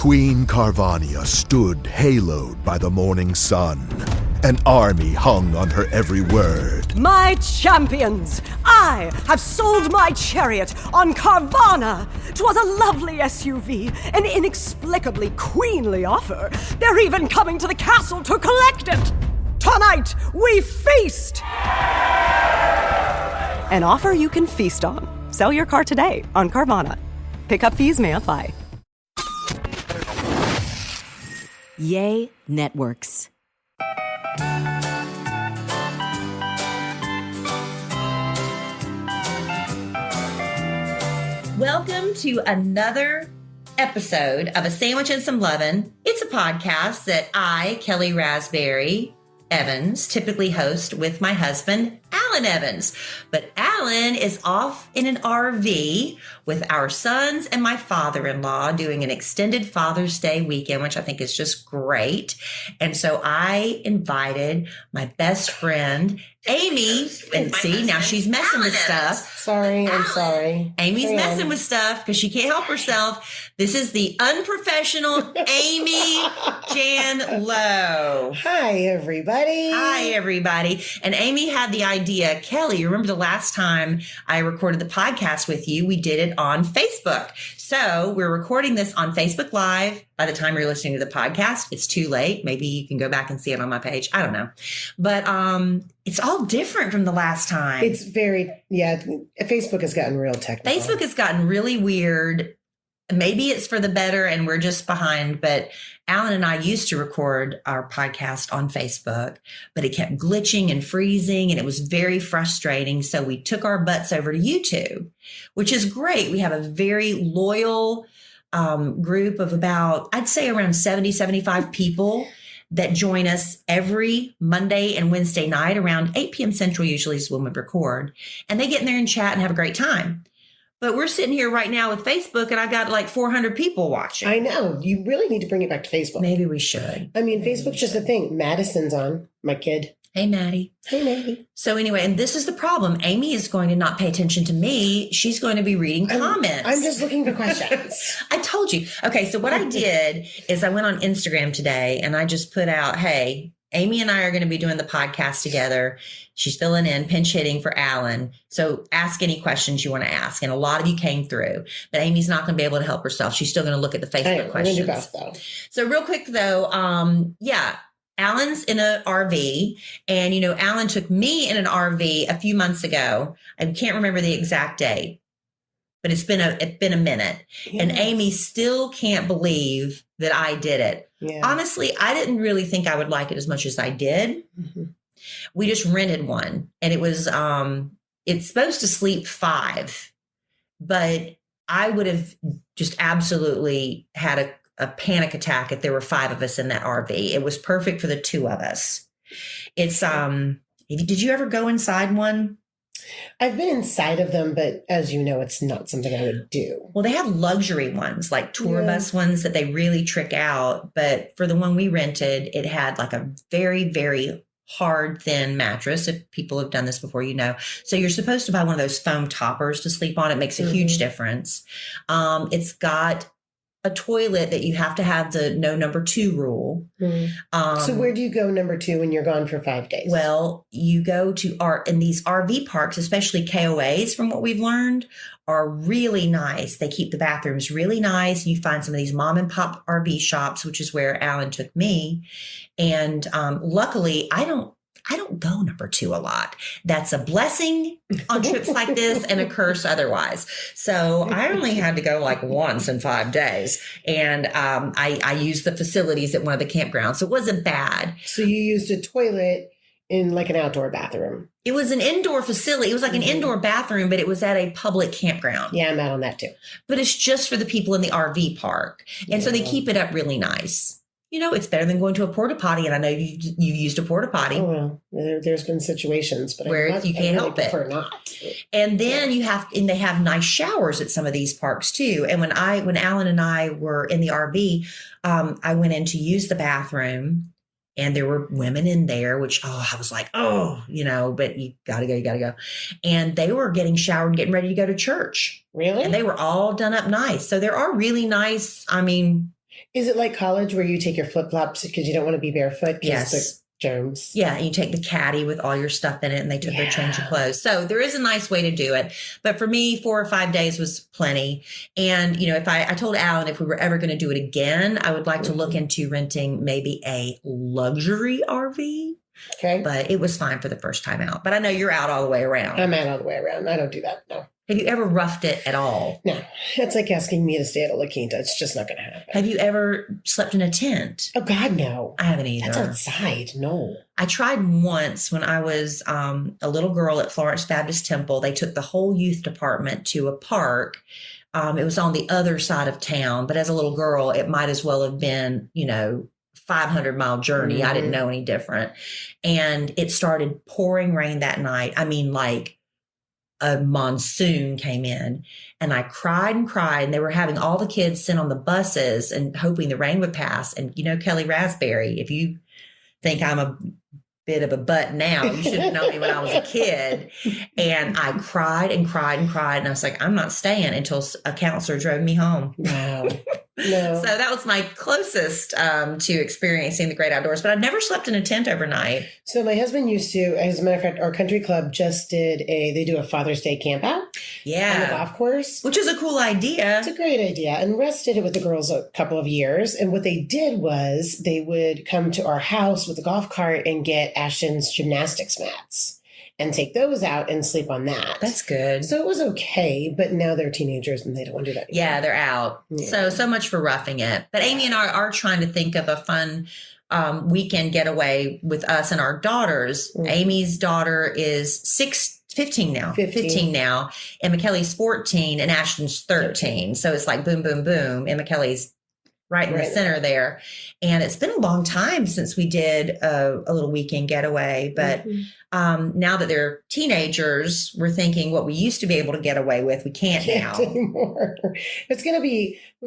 Queen Carvania stood haloed by the morning sun. An army hung on her every word. My champions, I have sold my chariot on Carvana. 'Twas a lovely SUV, an inexplicably queenly offer. They're even coming to the castle to collect it. Tonight, we feast! An offer you can feast on. Sell your car today on Carvana. Pickup fees may apply. Yay Networks. Welcome to another episode of A Sandwich and Some Lovin'. It's a podcast that I, Kelly Raspberry Evans, typically host with my husband, Alan Evans. But Alan is off in an RV with our sons and my father-in-law doing an extended Father's Day weekend, which I think is just great. And so I invited my best friend, Amy, and see, now she's messing with stuff. I'm sorry. Amy's messing with stuff because she can't help herself. This is the unprofessional Amy Jan Lowe. Hi, everybody. Hi, everybody. And Amy had the idea. Kelly, you remember the last time I recorded the podcast with you? We did it on Facebook. So we're recording this on Facebook Live. By the time you're listening to the podcast, it's too late. Maybe you can go back and see it on my page. I don't know. But it's all different from the last time. It's very, Facebook has gotten real technical. Facebook has gotten really weird. Maybe it's for the better and we're just behind, but Alan and I used to record our podcast on Facebook, but it kept glitching and freezing and it was very frustrating. So we took our butts over to YouTube, which is great. We have a very loyal group of about, I'd say around 70, 75 people that join us every Monday and Wednesday night around 8 p.m. Central usually is when we record. And they get in there and chat and have a great time. But we're sitting here right now with Facebook and I got like 400 people watching. I know. You really need to bring it back to Facebook. Maybe we should. I mean, Facebook's just a thing. Madison's on, my kid. Hey, Maddie. Hey, Maddie. So anyway, and this is the problem. Amy is going to not pay attention to me. She's going to be reading comments. I'm just looking for questions. I told you. Okay, so what I did is I went on Instagram today and I just put out, hey, Amy and I are going to be doing the podcast together. She's filling in, pinch hitting for Alan. So ask any questions you want to ask. And a lot of you came through, but Amy's not going to be able to help herself. She's still going to look at the Facebook questions. We're going to do both, though. So real quick, though, Alan's in an RV and, Alan took me in an RV a few months ago. I can't remember the exact date, but it's been a minute. Yes. And Amy still can't believe that I did it. Yeah. Honestly, I didn't really think I would like it as much as I did. Mm-hmm. We just rented one and it was, it's supposed to sleep 5, but I would have just absolutely had a panic attack if there were 5 of us in that RV. It was perfect for the 2 of us. It's, did you ever go inside one? I've been inside of them, but as you know, it's not something I would do. Well, they have luxury ones, like tour bus ones that they really trick out. But for the one we rented, it had like a very, very hard, thin mattress. If people have done this before, So you're supposed to buy one of those foam toppers to sleep on. It makes a huge difference. It's got a toilet that you have to have the no number 2 rule. Mm. So where do you go number 2 when you're gone for 5 days? Well, you go to in these RV parks, especially KOAs, from what we've learned, are really nice. They keep the bathrooms really nice. You find some of these mom and pop RV shops, which is where Alan took me. And luckily, I don't go number 2 a lot. That's a blessing on trips like this and a curse otherwise. So I only had to go like once in 5 days. And I used the facilities at one of the campgrounds. So it wasn't bad. So you used a toilet in like an outdoor bathroom. It was an indoor facility. It was like an indoor bathroom, but it was at a public campground. Yeah, I'm out on that too. But it's just for the people in the RV park. And so they keep it up really nice. It's better than going to a porta potty. And I know you've used a porta potty. Oh, well, there's been situations, but where you can't help it. Not. And then they have nice showers at some of these parks too. And when Alan and I were in the RV, I went in to use the bathroom and there were women in there, which, I was like, but you gotta go. And they were getting showered and getting ready to go to church. Really? And they were all done up nice. So there are really nice, Is it like college where you take your flip flops because you don't want to be barefoot? 'Cause Yes. the germs. Yeah, and you take the caddy with all your stuff in it, and they took their change of clothes. So there is a nice way to do it. But for me, 4 or 5 days was plenty. And, if I told Alan if we were ever going to do it again, I would like to look into renting maybe a luxury RV. Okay. But it was fine for the first time out. But I know you're out all the way around. I'm out all the way around. I don't do that. No. Have you ever roughed it at all? No. It's like asking me to stay at a La Quinta. It's just not going to happen. Have you ever slept in a tent? Oh, God, no. I haven't either. That's outside. No. I tried once when I was a little girl at Florence Baptist Temple. They took the whole youth department to a park. It was on the other side of town, but as a little girl, it might as well have been, 500-mile journey. I didn't know any different. And it started pouring rain that night. I mean, like a monsoon came in, and I cried and cried, and they were having all the kids sit on the buses and hoping the rain would pass. And Kelly Raspberry, if you think I'm a bit of a butt now, you should have known me when I was a kid. And I cried and cried and cried, and I was like, I'm not staying until a counselor drove me home. Wow. No. So that was my closest to experiencing the great outdoors, but I've never slept in a tent overnight. So my husband used to, as a matter of fact, our country club just they do a Father's Day camp out on the Yeah. golf course. Which is a cool idea. It's a great idea. And Russ did it with the girls a couple of years. And what they did was they would come to our house with a golf cart and get Ashton's gymnastics mats and take those out and sleep on that. That's good. So it was okay, but now they're teenagers and they don't want to do that anymore. Yeah, they're out. Yeah. So much for roughing it. But Amy and I are trying to think of a fun weekend getaway with us and our daughters. Mhm. Amy's daughter is 15 now. 15 now. And McKelly's 14 and Ashton's 13. So it's like boom, boom, boom. And McKelly's right in the center there. And it's been a long time since we did a little weekend getaway. But now that they're teenagers, we're thinking what we used to be able to get away with, we can't now. Anymore. We're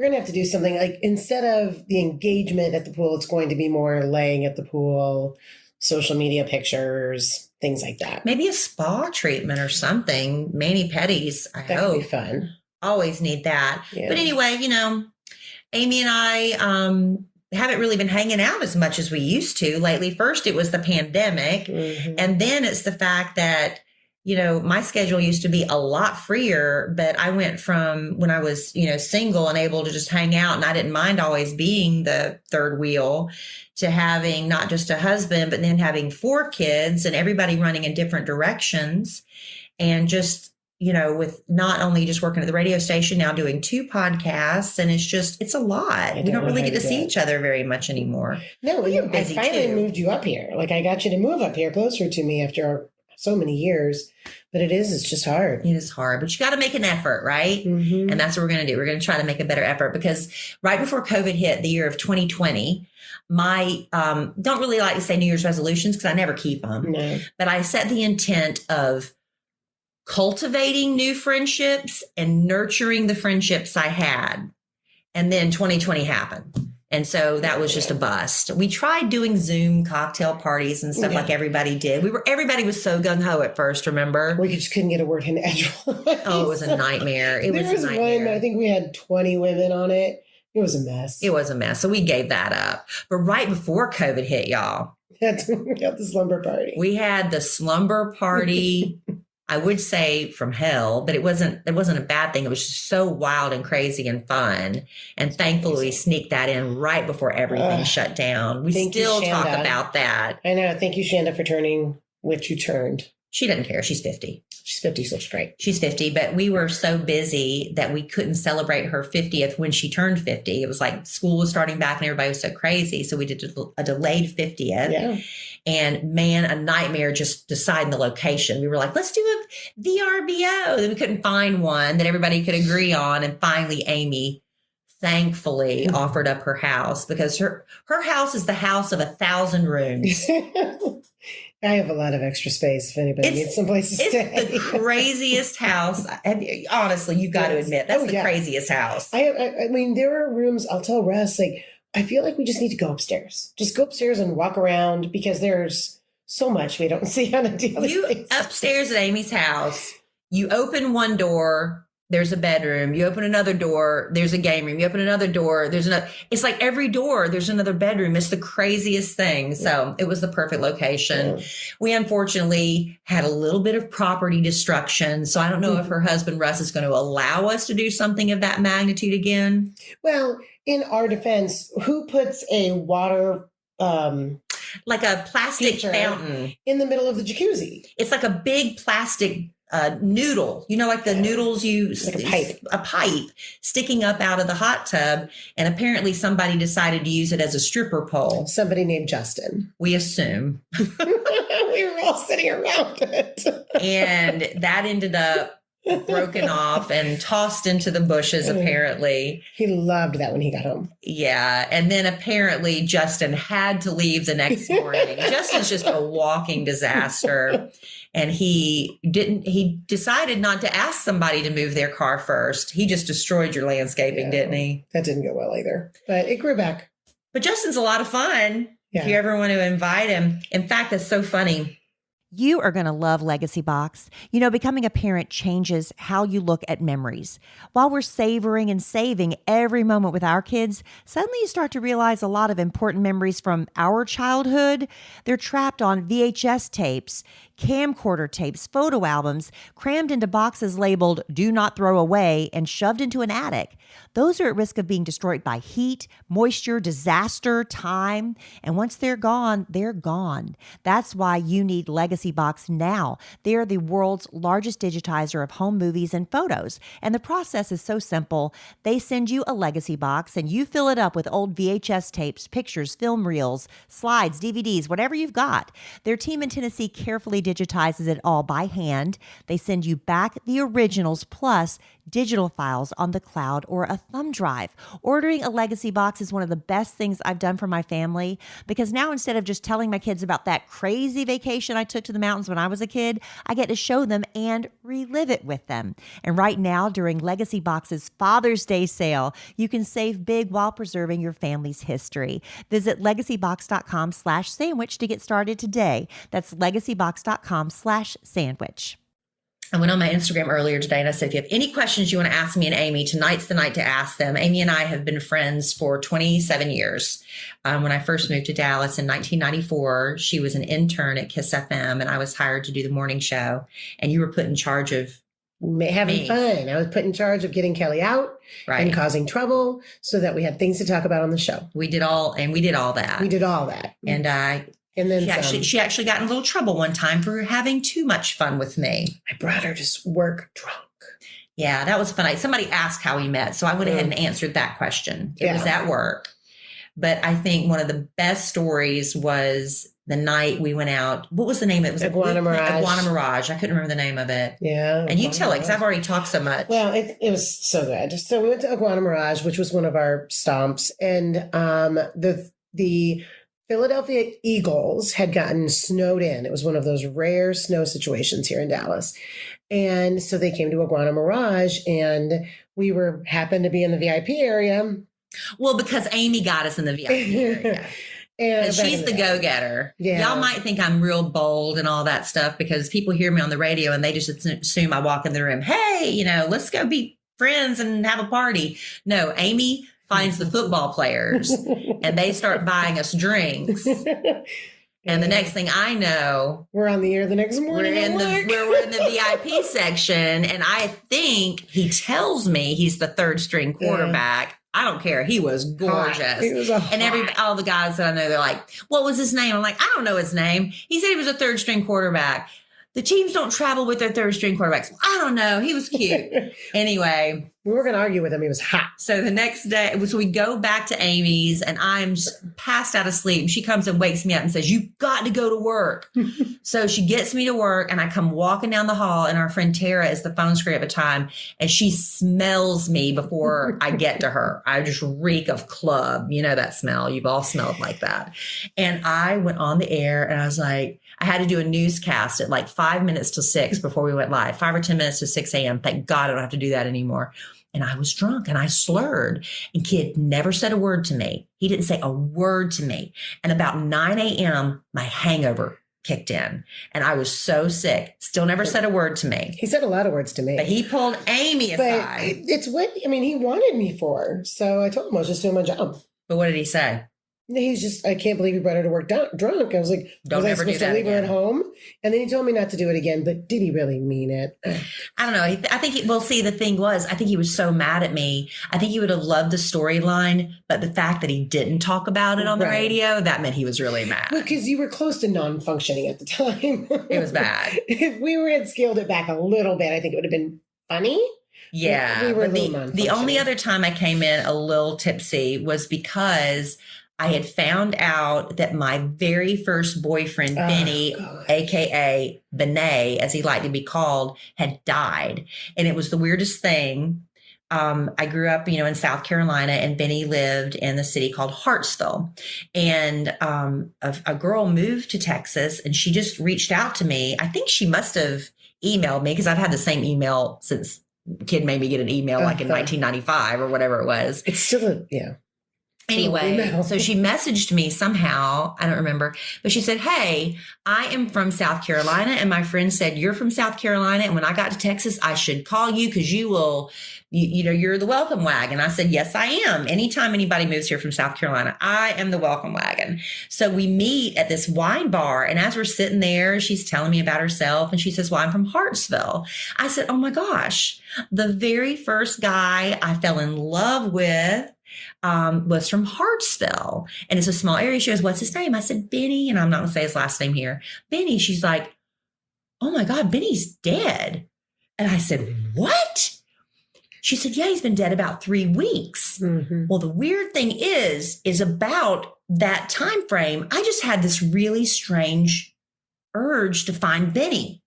going to have to do something like instead of the engagement at the pool, it's going to be more laying at the pool, social media pictures, things like that. Maybe a spa treatment or something. Mani-pedis, I That hope. would be fun. Always need that. Yeah. But anyway, Amy and I haven't really been hanging out as much as we used to lately. First, it was the pandemic. Mhm. And then it's the fact that, my schedule used to be a lot freer, but I went from when I was, single and able to just hang out, and I didn't mind always being the third wheel, to having not just a husband, but then having 4 kids and everybody running in different directions. And just, with not only just working at the radio station, now doing 2 podcasts, and it's a lot. We don't really get to see each other very much anymore. No, You're I busy finally too. moved you up here. Like I got you to move up here closer to me after so many years, but it's just hard. It is hard, but you got to make an effort, right? Mhm. And that's what we're going to do. We're going to try to make a better effort, because right before COVID hit, the year of 2020, my don't really like to say New Year's resolutions because I never keep them, No. but I set the intent of cultivating new friendships and nurturing the friendships I had. And then 2020 happened. And so that was just a bust. We tried doing Zoom cocktail parties and stuff like everybody did. Everybody was so gung-ho at first, remember? We just couldn't get a word in edgewise. Oh, it was a nightmare. It was a one, nightmare. I think we had 20 women on it. It was a mess. It was a mess. So we gave that up. But right before COVID hit, y'all, We had the slumber party. we had the slumber party. I would say from hell, but it wasn't a bad thing. It was just so wild and crazy and fun. And thankfully we sneaked that in right before everything shut down. We Thank you, still talk Shanda. about that. I know. Thank you, Shanda, for turning what you turned. She doesn't care. She's 50. She's 50, so straight. She's 50, but we were so busy that we couldn't celebrate her 50th when she turned 50. It was like school was starting back and everybody was so crazy. So we did a delayed 50th. Yeah. And man, a nightmare just deciding the location. We were like, let's do a VRBO. Then we couldn't find one that everybody could agree on. And finally, Amy thankfully offered up her house, because her house is the house of 1,000 rooms. I have a lot of extra space if anybody needs someplace to stay. It's the craziest house. Honestly, you've got to admit, that's the craziest house. I mean, there are rooms, I'll tell Russ, like, I feel like we just need to go upstairs. Just go upstairs and walk around, because there's so much we don't see on a daily basis. Upstairs at Amy's house, you open one door, there's a bedroom. You open another door, there's a game room. You open another door, there's another. It's like every door, there's another bedroom. It's the craziest thing. So it was the perfect location. Yeah. We unfortunately had a little bit of property destruction. So I don't know if her husband, Russ, is going to allow us to do something of that magnitude again. Well, in our defense, who puts a water Like a plastic feature fountain. in the middle of the jacuzzi? It's like a big plastic noodle, like the noodles Like a pipe sticking up out of the hot tub. And apparently somebody decided to use it as a stripper pole. Somebody named Justin. We assume. We were all sitting around it. And that ended up broken off and tossed into the bushes, apparently. He loved that when he got home. Yeah. And then apparently Justin had to leave the next morning. Justin's just a walking disaster. And he decided not to ask somebody to move their car first. He just destroyed your landscaping, didn't he? That didn't go well either, but it grew back. But Justin's a lot of fun. Yeah. If you ever want to invite him. In fact, that's so funny. You are going to love Legacy Box. Becoming a parent changes how you look at memories. While we're savoring and saving every moment with our kids, suddenly you start to realize a lot of important memories from our childhood. They're trapped on VHS tapes, camcorder tapes, photo albums, crammed into boxes labeled "Do Not Throw Away" and shoved into an attic. Those are at risk of being destroyed by heat, moisture, disaster, time. And once they're gone, they're gone. That's why you need Legacy Box now. They're the world's largest digitizer of home movies and photos. And the process is so simple. They send you a Legacy Box and you fill it up with old VHS tapes, pictures, film reels, slides, DVDs, whatever you've got. Their team in Tennessee carefully digitizes it all by hand. They send you back the originals plus digital files on the cloud or a thumb drive. Ordering a Legacy Box is one of the best things I've done for my family, because now instead of just telling my kids about that crazy vacation I took to the mountains when I was a kid, I get to show them and relive it with them. And right now, during Legacy Box's Father's Day sale, you can save big while preserving your family's history. Visit legacybox.com/sandwich to get started today. That's legacybox.com/sandwich. I went on my Instagram earlier today and I said, if you have any questions you want to ask me and Amy, tonight's the night to ask them. Amy and I have been friends for 27 years. When I first moved to Dallas in 1994, she was an intern at KISS FM and I was hired to do the morning show. And you were put in charge of Having me. fun. I was put in charge of getting Kelly out Right. and causing trouble so that we had things to talk about on the show. We did all that. We did all that. And then she actually got in a little trouble one time for having too much fun with me. I brought her to work drunk. Yeah, that was fun. Somebody asked how we met, so I went ahead and answered that question. It was at work. But I think one of the best stories was the night we went out. What was the name? It was Iguana Mirage. Iguana Mirage. I couldn't remember the name of it. Yeah. And you tell it, because I've already talked so much. Well, it was so good. So we went to Iguana Mirage, which was one of our stomps. And the Philadelphia Eagles had gotten snowed in. It was one of those rare snow situations here in Dallas. And so they came to Iguana Mirage and we happened to be in the VIP area. Well, because Amy got us in the VIP area. And she's the go-getter. Yeah. Y'all might think I'm real bold and all that stuff because people hear me on the radio and they just assume I walk in the room, hey, let's go be friends and have a party. No, Amy finds the football players and they start buying us drinks. And the next thing I know, we're on the air the next morning. we're in the VIP section, and I think he tells me he's the third string quarterback. I don't care. He was gorgeous. He was all the guys that I know, they're like, what was his name? I'm like, I don't know his name. He said he was a third string quarterback. The teams don't travel with their third string quarterbacks. I don't know. He was cute. Anyway. We were going to argue with him. He was hot. So the next day, so we go back to Amy's and I'm just passed out of sleep. She comes and wakes me up and says, you've got to go to work. So she gets me to work and I come walking down the hall and our friend Tara is the phone screen at the time. And she smells me before I get to her. I just reek of club. You know that smell. You've all smelled like that. And I went on the air and I was like, I had to do a newscast at like 5 minutes to 6 before we went live, 5 or 10 minutes to 6 a.m. Thank God I don't have to do that anymore. And I was drunk and I slurred and Kid never said a word to me. He didn't say a word to me. And about 9 a.m., my hangover kicked in. And I was so sick. Still never said a word to me. He said a lot of words to me. But he pulled Amy But aside. it's what, I mean, he wanted me for. So I told him I was just doing my job. But what did he say? He's just, I can't believe you brought her to work drunk. I was like, Don't was I ever do supposed to that leave her again. at home? And then he told me not to do it again, but did he really mean it? I don't know. I think, well, see, the thing was, I think he was so mad at me. I think he would have loved the storyline, but the fact that he didn't talk about it on the Right. radio, that meant he was really mad. Because you were close to non-functioning at the time. It was bad. If we had scaled it back a little bit, I think it would have been funny. Yeah. We were a But little the non-functioning. only other time I came in a little tipsy was because I had found out that my very first boyfriend, Oh, Benny, God. AKA Benet, as he liked to be called, had died. And it was the weirdest thing. I grew up, in South Carolina, and Benny lived in the city called Hartsville. And a girl moved to Texas, and she just reached out to me. I think she must have emailed me, because I've had the same email since kid made me get an email like in 1995 or whatever it was. It's still Anyway, email. so she messaged me somehow. I don't remember, but she said, "Hey, I am from South Carolina, and my friend said you're from South Carolina. And when I got to Texas, I should call you because you're the welcome wagon." I said, "Yes, I am. Anytime anybody moves here from South Carolina, I am the welcome wagon." So we meet at this wine bar, and as we're sitting there, she's telling me about herself, and she says, "Well, I'm from Hartsville." I said, "Oh my gosh, the very first guy I fell in love with was from Hartsville, and it's a small area." She goes, "What's his name?" I said, "Benny," and I'm not going to say his last name here. "Benny." She's like, "Oh my God, Benny's dead." And I said, "What?" She said, "Yeah, he's been dead about 3 weeks." Mhm. Well, the weird thing is about that time frame, I just had this really strange urge to find Benny.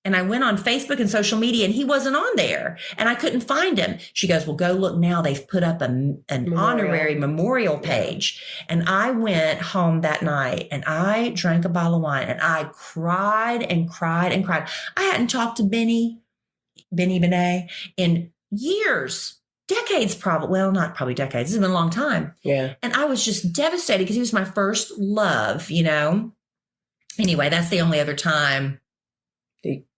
And I went on Facebook and social media, and he wasn't on there, and I couldn't find him. She goes, "Well, go look now. They've put up an honorary memorial page." And I went home that night, and I drank a bottle of wine, and I cried and cried and cried. I hadn't talked to Benny Benet in years, decades, probably. Well, not probably decades. It's been a long time. Yeah. And I was just devastated because he was my first love, Anyway, that's the only other time.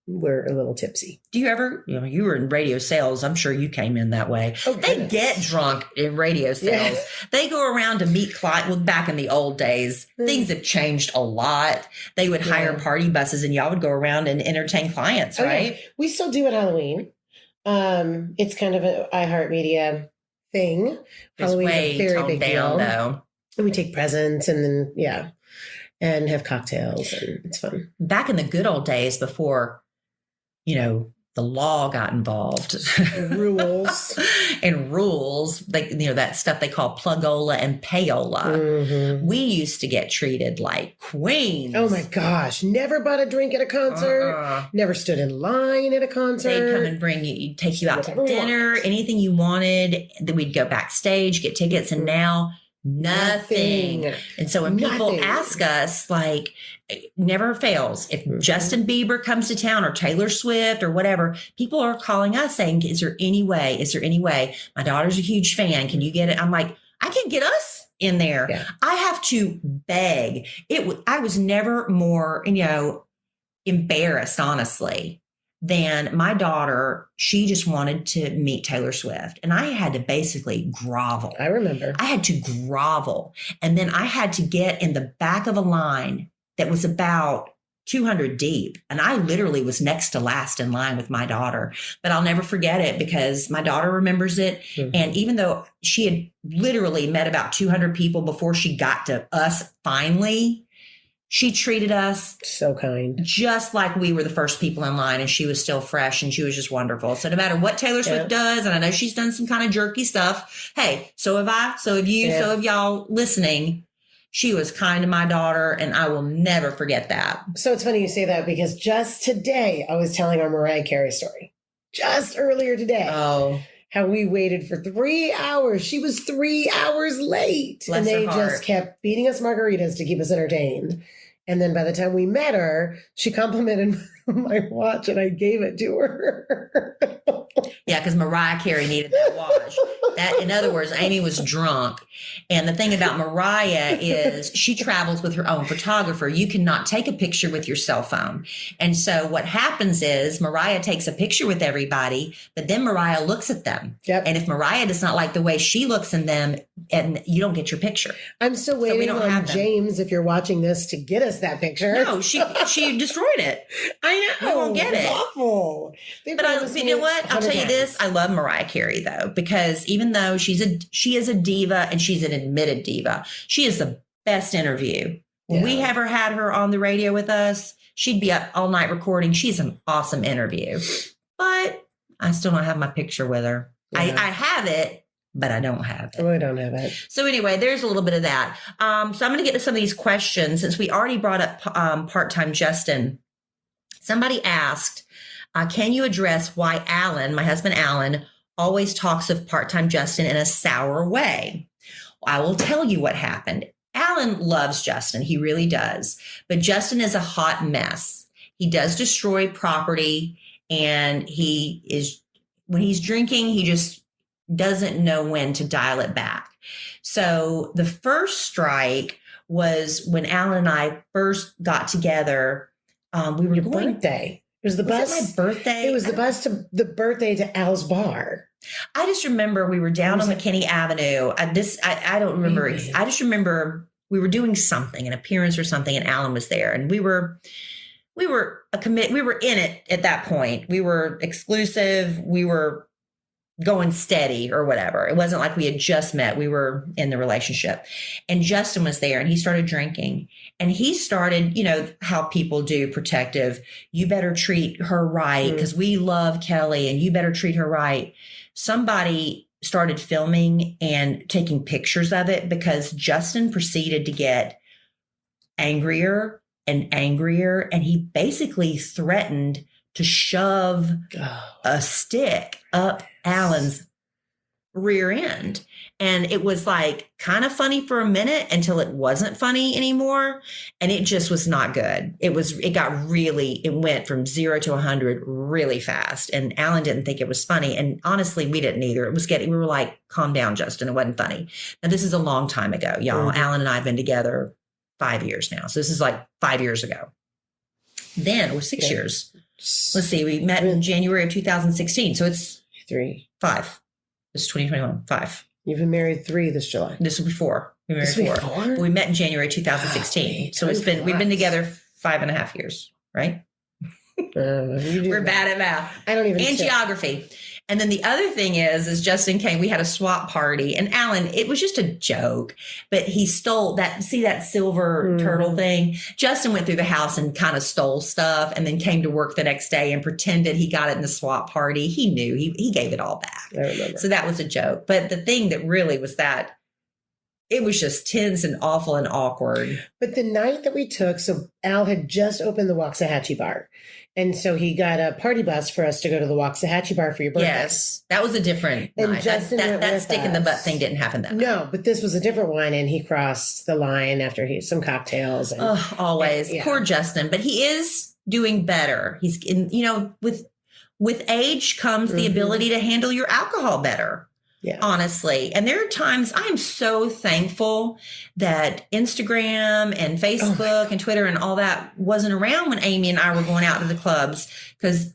We're a little tipsy. Do you ever, you were in radio sales. I'm sure you came in that way. Oh, They goodness. get drunk in radio sales. Yeah. They go around to meet clients. Well, back in the old days, things have changed a lot. They would hire Yeah. party buses, and y'all would go around and entertain clients, Oh, yeah. right? We still do at Halloween. It's kind of an iHeartMedia thing. It's Halloween's way a very toned big down, deal. though. And we take presents and then, and have cocktails, and it's fun. Back in the good old days before, the law got involved. Rules. And rules, that stuff they call plugola and payola. Mhm. We used to get treated like queens. Oh my gosh. Never bought a drink at a concert. Uh-uh. Never stood in line at a concert. They'd come and bring you, take you out to Whatever we dinner, want. anything you wanted. Then we'd go backstage, get tickets, and now nothing. And so when people Nothing. ask us, it never fails. If Mhm. Justin Bieber comes to town or Taylor Swift or whatever, people are calling us saying, is there any way? My daughter's a huge fan. Can you get it? I'm like, I can get us in there. Yeah. I have to beg. I was never more, embarrassed, honestly, than my daughter. She just wanted to meet Taylor Swift, and I had to basically grovel. I remember. I had to grovel. And then I had to get in the back of a line that was about 200 deep. And I literally was next to last in line with my daughter. But I'll never forget it because my daughter remembers it. Mhm. And even though she had literally met about 200 people before she got to us finally, she treated us So kind. just like we were the first people in line, and she was still fresh, and she was just wonderful. So no matter what Taylor Swift does, and I know she's done some kind of jerky stuff. Hey, so have I, so have you, so have y'all listening. She was kind to my daughter, and I will never forget that. So it's funny you say that because just today I was telling our Mariah Carey story. Just earlier today. Oh, How we waited for 3 hours. She was 3 hours late. Bless and they her heart. just kept feeding us margaritas to keep us entertained. And then by the time we met her, she complimented my watch and I gave it to her. yeah, because Mariah Carey needed that watch. That, in other words, Amy was drunk. And the thing about Mariah is she travels with her own photographer. You cannot take a picture with your cell phone. And so what happens is Mariah takes a picture with everybody, but then Mariah looks at them. Yep. And if Mariah does not like the way she looks in them, and you don't get your picture. I'm still we waiting don't on have them. James, if you're watching this, to get us that picture. No, she destroyed it. I know. We won't get It's it. awful. They But promised you me know what? I'll 100 tell you this. I love Mariah Carey though, because even though she is a diva and she's an admitted diva, she is the best interview. When we Yeah. ever had her on the radio with us, she'd be up all night recording. She's an awesome interview, but I still don't have my picture with her. Yeah. I have it, but I don't have it. We don't have it. So anyway, there's a little bit of that. So I'm going to get to some of these questions since we already brought up part-time Justin. Somebody asked, can you address why Alan, my husband Alan, always talks of part-time Justin in a sour way? I will tell you what happened. Alan loves Justin. He really does. But Justin is a hot mess. He does destroy property, and when he's drinking, he just doesn't know when to dial it back. So the first strike was when Alan and I first got together. We were Your going. birthday. It was the Was bus. it my birthday? It was the birthday to Al's bar. I just remember we were down on McKinney Avenue. I don't remember. I just remember we were doing something, an appearance or something, and Alan was there, and we were in it at that point. We were exclusive. We were going steady or whatever. It wasn't like we had just met. We were in the relationship, and Justin was there, and he started drinking, and he started, how people do protective. You better treat her right because we love Kelly, and you better treat her right. Somebody started filming and taking pictures of it because Justin proceeded to get angrier and angrier. And he basically threatened to shove a stick up Alan's rear end. And it was like kind of funny for a minute until it wasn't funny anymore. And it just was not good. It went from 0 to 100 really fast. And Alan didn't think it was funny. And honestly, we didn't either. We were like, calm down, Justin. It wasn't funny. Now, this is a long time ago, y'all. Mm-hmm. Alan and I have been together 5 years now. So this is like 5 years ago. Then it was 6 years. Let's see. We met in January of 2016. So it's 3. 5. This is 2021. 5. You've been married 3 this July. This was before. We married This was 4. before? We met in January 2016. So we've been together 5.5 years, right? We're bad at math. I don't even And tip. geography. And then the other thing is Justin came, we had a swap party, and Alan, it was just a joke, but he stole that silver turtle thing. Justin went through the house and kind of stole stuff and then came to work the next day and pretended he got it in the swap party. He knew he gave it all back. I remember. So that was a joke. But the thing that really was that it was just tense and awful and awkward. But the night that we took, so Al had just opened the Waxahachie bar. And so he got a party bus for us to go to the Waxahachie bar for your birthday. Yes, that was a different And night. Justin went That with stick in the butt us. thing didn't happen that night. No, but this was a different one, and he crossed the line after some cocktails. And, Oh, always. Yeah. Poor Justin. But he is doing better. He's in, with age comes the ability to handle your alcohol better. Yeah. Honestly. And there are times I am so thankful that Instagram and Facebook and Twitter and all that wasn't around when Amy and I were going out to the clubs. Because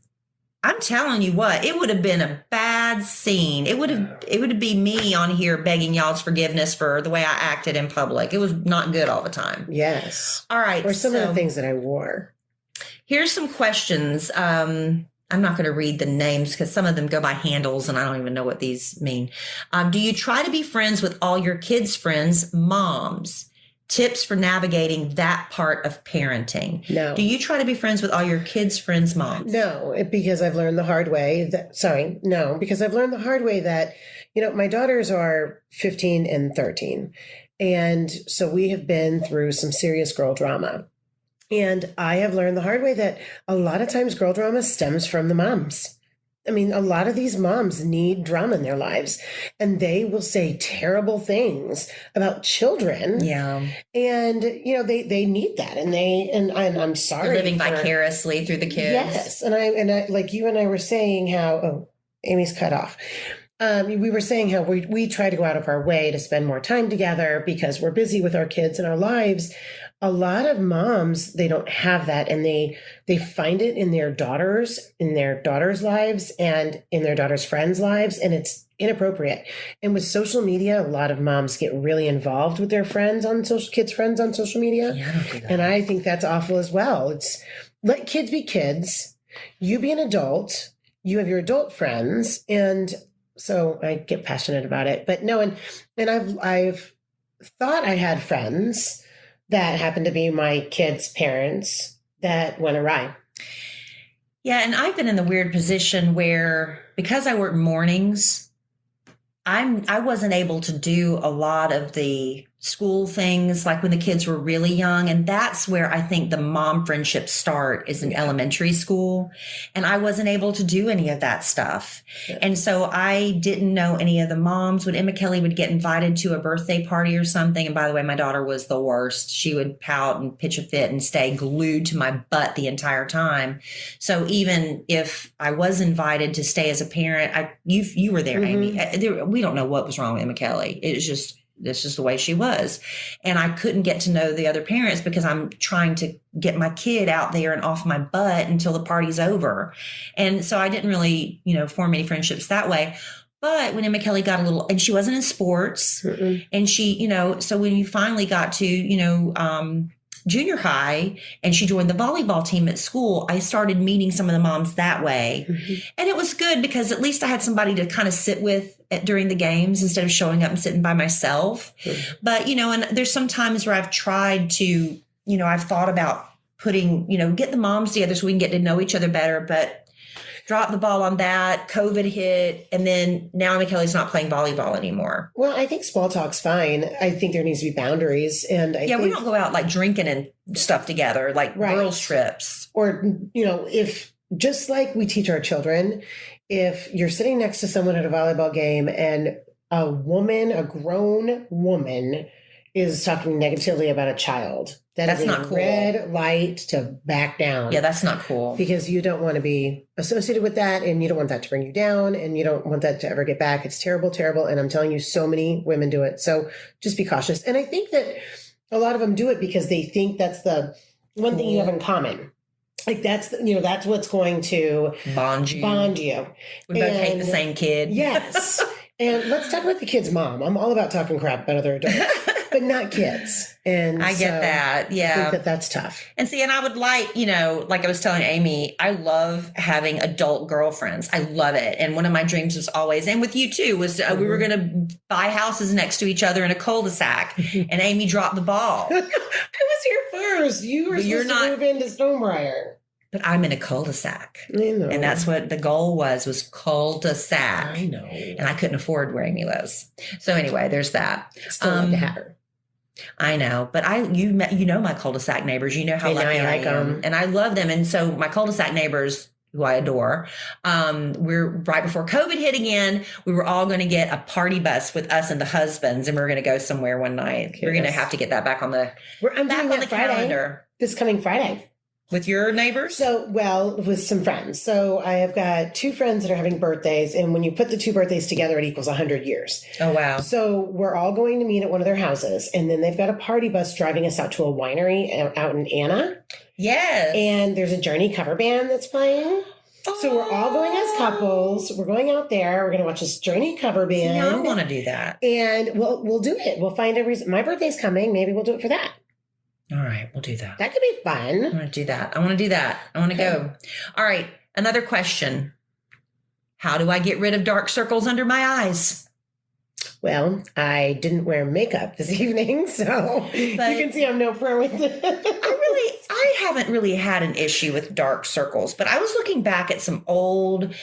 I'm telling you what, it would have been a bad scene. It would be me on here begging y'all's forgiveness for the way I acted in public. It was not good all the time. Yes. All right. Or some of the things that I wore. Here's some questions. I'm not going to read the names because some of them go by handles and I don't even know what these mean. Do you try to be friends with all your kids' friends' moms? Tips for navigating that part of parenting. No. Do you try to be friends with all your kids' friends' moms? No, because I've learned the hard way because I've learned the hard way that, my daughters are 15 and 13. And so we have been through some serious girl drama. And I have learned the hard way that a lot of times girl drama stems from the moms. I mean, a lot of these moms need drama in their lives, and they will say terrible things about children. Yeah. And, they need that. And I'm sorry. You're living vicariously through the kids. Yes. And I, like you and I were saying how, Amy's cut off. We were saying how we try to go out of our way to spend more time together because we're busy with our kids and our lives. A lot of moms, they don't have that, and they find it in their daughters' lives and in their daughters' friends' lives, and it's inappropriate. And with social media, a lot of moms get really involved with their kids' friends on social media. Yeah, I don't do that. And I think that's awful as well. It's let kids be kids. You be an adult. You have your adult friends, and so I get passionate about it. But no, and I've thought I had friends that happened to be my kids' parents that went awry. Yeah, and I've been in the weird position where because I work mornings, I wasn't able to do a lot of the school things like when the kids were really young. And that's where I think the mom friendships start is in elementary school. And I wasn't able to do any of that stuff. Yeah. And so I didn't know any of the moms. When Emma Kelly would get invited to a birthday party or something, and by the way, my daughter was the worst. She would pout and pitch a fit and stay glued to my butt the entire time. So even if I was invited to stay as a parent, you were there, Amy. We don't know what was wrong with Emma Kelly. This is the way she was. And I couldn't get to know the other parents because I'm trying to get my kid out there and off my butt until the party's over. And so I didn't really, form any friendships that way. But when Emma Kelly got and she wasn't in sports, and she, so when you finally got to, junior high and she joined the volleyball team at school, I started meeting some of the moms that way. And it was good because at least I had somebody to kind of sit with during the games instead of showing up and sitting by myself. But, and there's some times where I've tried to, I've thought about putting, get the moms together so we can get to know each other better, but dropped the ball on that. COVID hit. And then now Emma Kelly's not playing volleyball anymore. Well, I think small talk's fine. I think there needs to be boundaries. And I think, we don't go out like drinking and stuff together, like girls trips. Or, if just like we teach our children, if you're sitting next to someone at a volleyball game and a grown woman is talking negatively about a child, that's not cool. Red light to back down. Yeah, that's not cool. Because you don't want to be associated with that, and you don't want that to bring you down, and you don't want that to ever get back. It's terrible, terrible. And I'm telling you, so many women do it. So just be cautious. And I think that a lot of them do it because they think that's the one thing you have in common. Like that's what's going to bond you. We both hate the same kid. Yes. And let's talk about the kid's mom. I'm all about talking crap about other adults, but not kids. And I get that. Yeah. I think that's tough. And see, and I would like I was telling Amy, I love having adult girlfriends. I love it. And one of my dreams was always, and with you too, was we were going to buy houses next to each other in a cul-de-sac. And Amy dropped the ball. I was here first. You were supposed to move into Stonebriar. But I'm in a cul-de-sac. I know. And that's what the goal was cul-de-sac. I know. And I couldn't afford where Amy lives. So anyway, there's that. Still love to have her. I know, but you know my cul-de-sac neighbors. You know how lucky I am. And I love them. And so my cul-de-sac neighbors, who I adore, we're right before COVID hit again. We were all going to get a party bus with us and the husbands, and we we're going to go somewhere one night. Yes. We're going to have to get that back on the calendar. This coming Friday. With your neighbors? With some friends. So I have got 2 friends that are having birthdays. And when you put the 2 birthdays together, it equals 100 years. Oh, wow. So we're all going to meet at one of their houses. And then they've got a party bus driving us out to a winery out in Anna. Yes. And there's a Journey cover band that's playing. So we're all going as couples. We're going out there. We're going to watch this Journey cover band. Yeah, I want to do that. And we'll do it. We'll find a reason. My birthday's coming. Maybe we'll do it for that. All right, we'll do that. That could be fun. I want to do that. I want to go. All right, another question. How do I get rid of dark circles under my eyes? Well, I didn't wear makeup this evening, so you can see I'm no pro with it. I haven't really had an issue with dark circles, but I was looking back at some old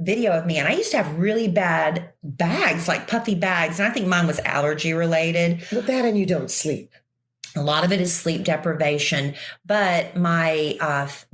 video of me, and I used to have really bad bags, like puffy bags, and I think mine was allergy related. With that, and you don't sleep. A lot of it is sleep deprivation, but my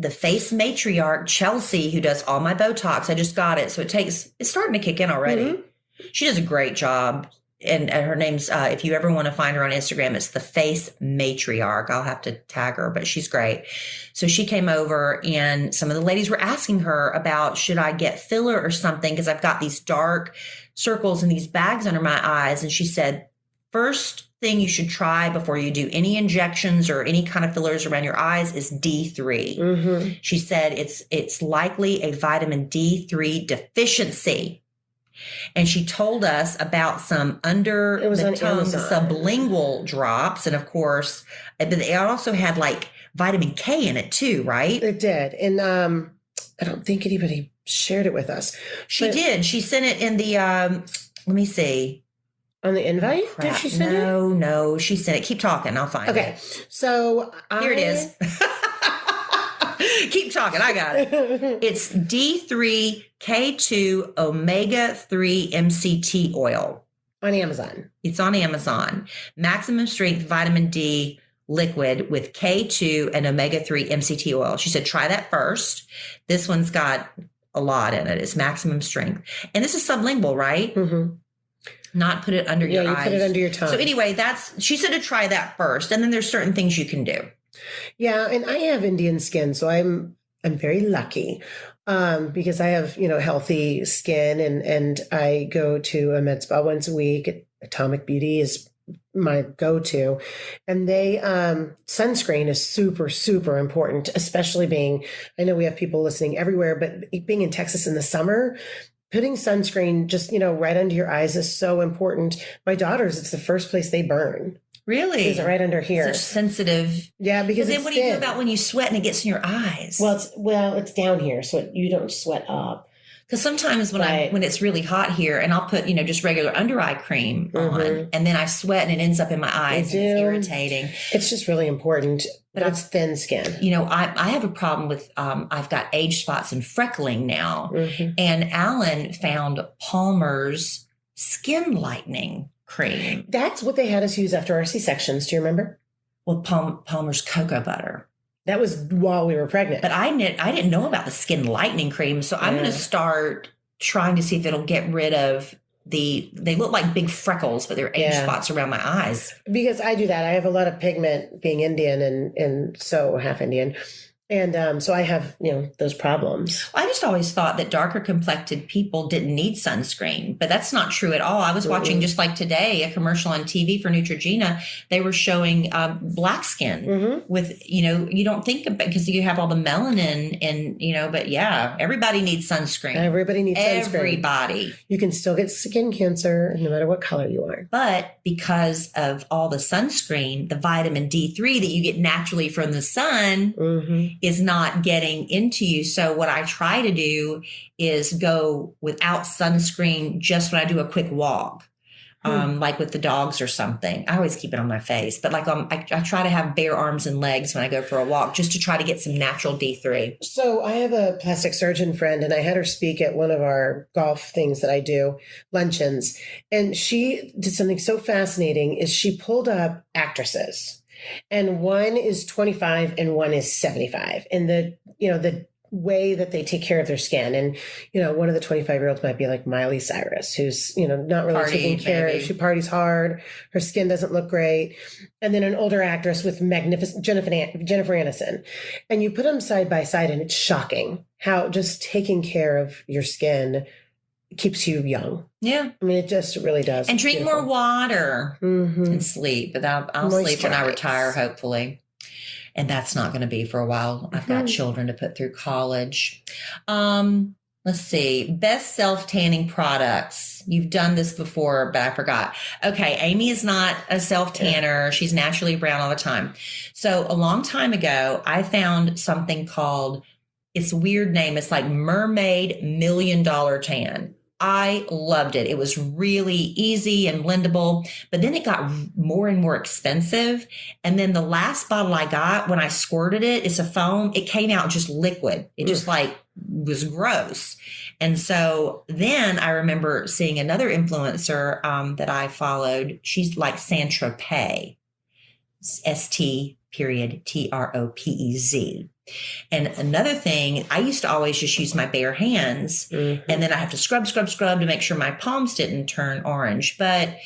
the face matriarch, Chelsea, who does all my Botox, I just got it. So it's starting to kick in already. Mm-hmm. She does a great job. and her name's, if you ever want to find her on Instagram, it's the Face Matriarch. I'll have to tag her, but she's great. So she came over and some of the ladies were asking her about, should I get filler or something? Because I've got these dark circles and these bags under my eyes. And she said, first thing you should try before you do any injections or any kind of fillers around your eyes is D3. Mm-hmm. She said it's likely a vitamin D3 deficiency. And she told us about some under It was the on tongue Amazon. sublingual drops. And of course, but it also had like vitamin K in it too, right? It did. And I don't think anybody shared it with us. She But did. She sent it in the, let me see. on the invite? Did Crap. she send it? No, she sent it. Keep talking. I'll find Okay. it. So Here it is. Keep talking. I got it. It's D3 K2 omega 3 MCT oil. On Amazon. It's on Amazon. Maximum strength vitamin D liquid with K2 and omega 3 MCT oil. She said, try that first. This one's got a lot in it. It's maximum strength. And this is sublingual, right? Mm-hmm. Not put it under Yeah, your you eyes. put it under your tongue. So anyway, she said to try that first. And then there's certain things you can do. Yeah, and I have Indian skin, so I'm very lucky because I have healthy skin, and I go to a med spa once a week. Atomic Beauty is my go-to, and they sunscreen is super, super important, especially I know we have people listening everywhere, but being in Texas in the summer. Putting sunscreen just, right under your eyes is so important. My daughters, it's the first place they burn. Really? Is right under here. Such sensitive. Yeah, because But then it's what do you do thin. about when you sweat and it gets in your eyes? Well, it's down here, so you don't sweat up. Because sometimes Right. when it's really hot here, and I'll put just regular under eye cream on, Mhm. and then I sweat and it ends up in my eyes. And it's do. irritating. It's just really important, but But it's thin skin. I have a problem with I've got age spots and freckling now, Mhm. and Alan found Palmer's skin lightening cream. That's what they had us use after our C-sections. Do you remember? Well, Palmer's cocoa butter. That was while we were pregnant. But I didn't know about the skin lightening cream, so I'm going Yeah. to start trying to see if it'll get rid of they look like big freckles, but they're age Yeah. spots around my eyes. Because I do that. I have a lot of pigment being Indian and so half Indian. And so I have, those problems. I just always thought that darker complected people didn't need sunscreen, but that's not true at all. I was watching just like today, a commercial on TV for Neutrogena. They were showing black skin Mhm. with, you don't think about because you have all the melanin and, but yeah, everybody needs sunscreen. Everybody needs sunscreen. Everybody. You can still get skin cancer no matter what color you are. But because of all the sunscreen, the vitamin D3 that you get naturally from the sun Mm-hmm. is not getting into you. So what I try to do is go without sunscreen just when I do a quick walk, like with the dogs or something. I always keep it on my face, but I try to have bare arms and legs when I go for a walk just to try to get some natural D3. So I have a plastic surgeon friend, and I had her speak at one of our golf things that I do, luncheons. And she did something so fascinating is she pulled up actresses, and one is 25 and one is 75. And the way that they take care of their skin. And, one of the 25-year-olds might be like Miley Cyrus, who's, not really Party, taking care. maybe. She parties hard. Her skin doesn't look great. And then an older actress with magnificent Jennifer Aniston. And you put them side by side, and it's shocking how just taking care of your skin keeps you young. Yeah. I mean, it just really does. And It's drink beautiful. more water Mhm. and sleep. But I'll sleep when I Moisturize. retire, hopefully. And that's not going to be for a while. I've got children to put through college. Let's see. Best self-tanning products. You've done this before, but I forgot. Okay. Amy is not a self-tanner. She's naturally brown all the time. So a long time ago, I found something called, it's a weird name. It's like Mermaid $1 Million Tan. I loved it. It was really easy and blendable, but then it got more and more expensive. And then the last bottle I got, when I squirted it, it's a foam. It came out just liquid. It just was gross. And so then I remember seeing another influencer that I followed. She's like Saint-Tropez, ST.TROPEZ. And another thing, I used to always just use my bare hands, and then I have to scrub to make sure my palms didn't turn orange. But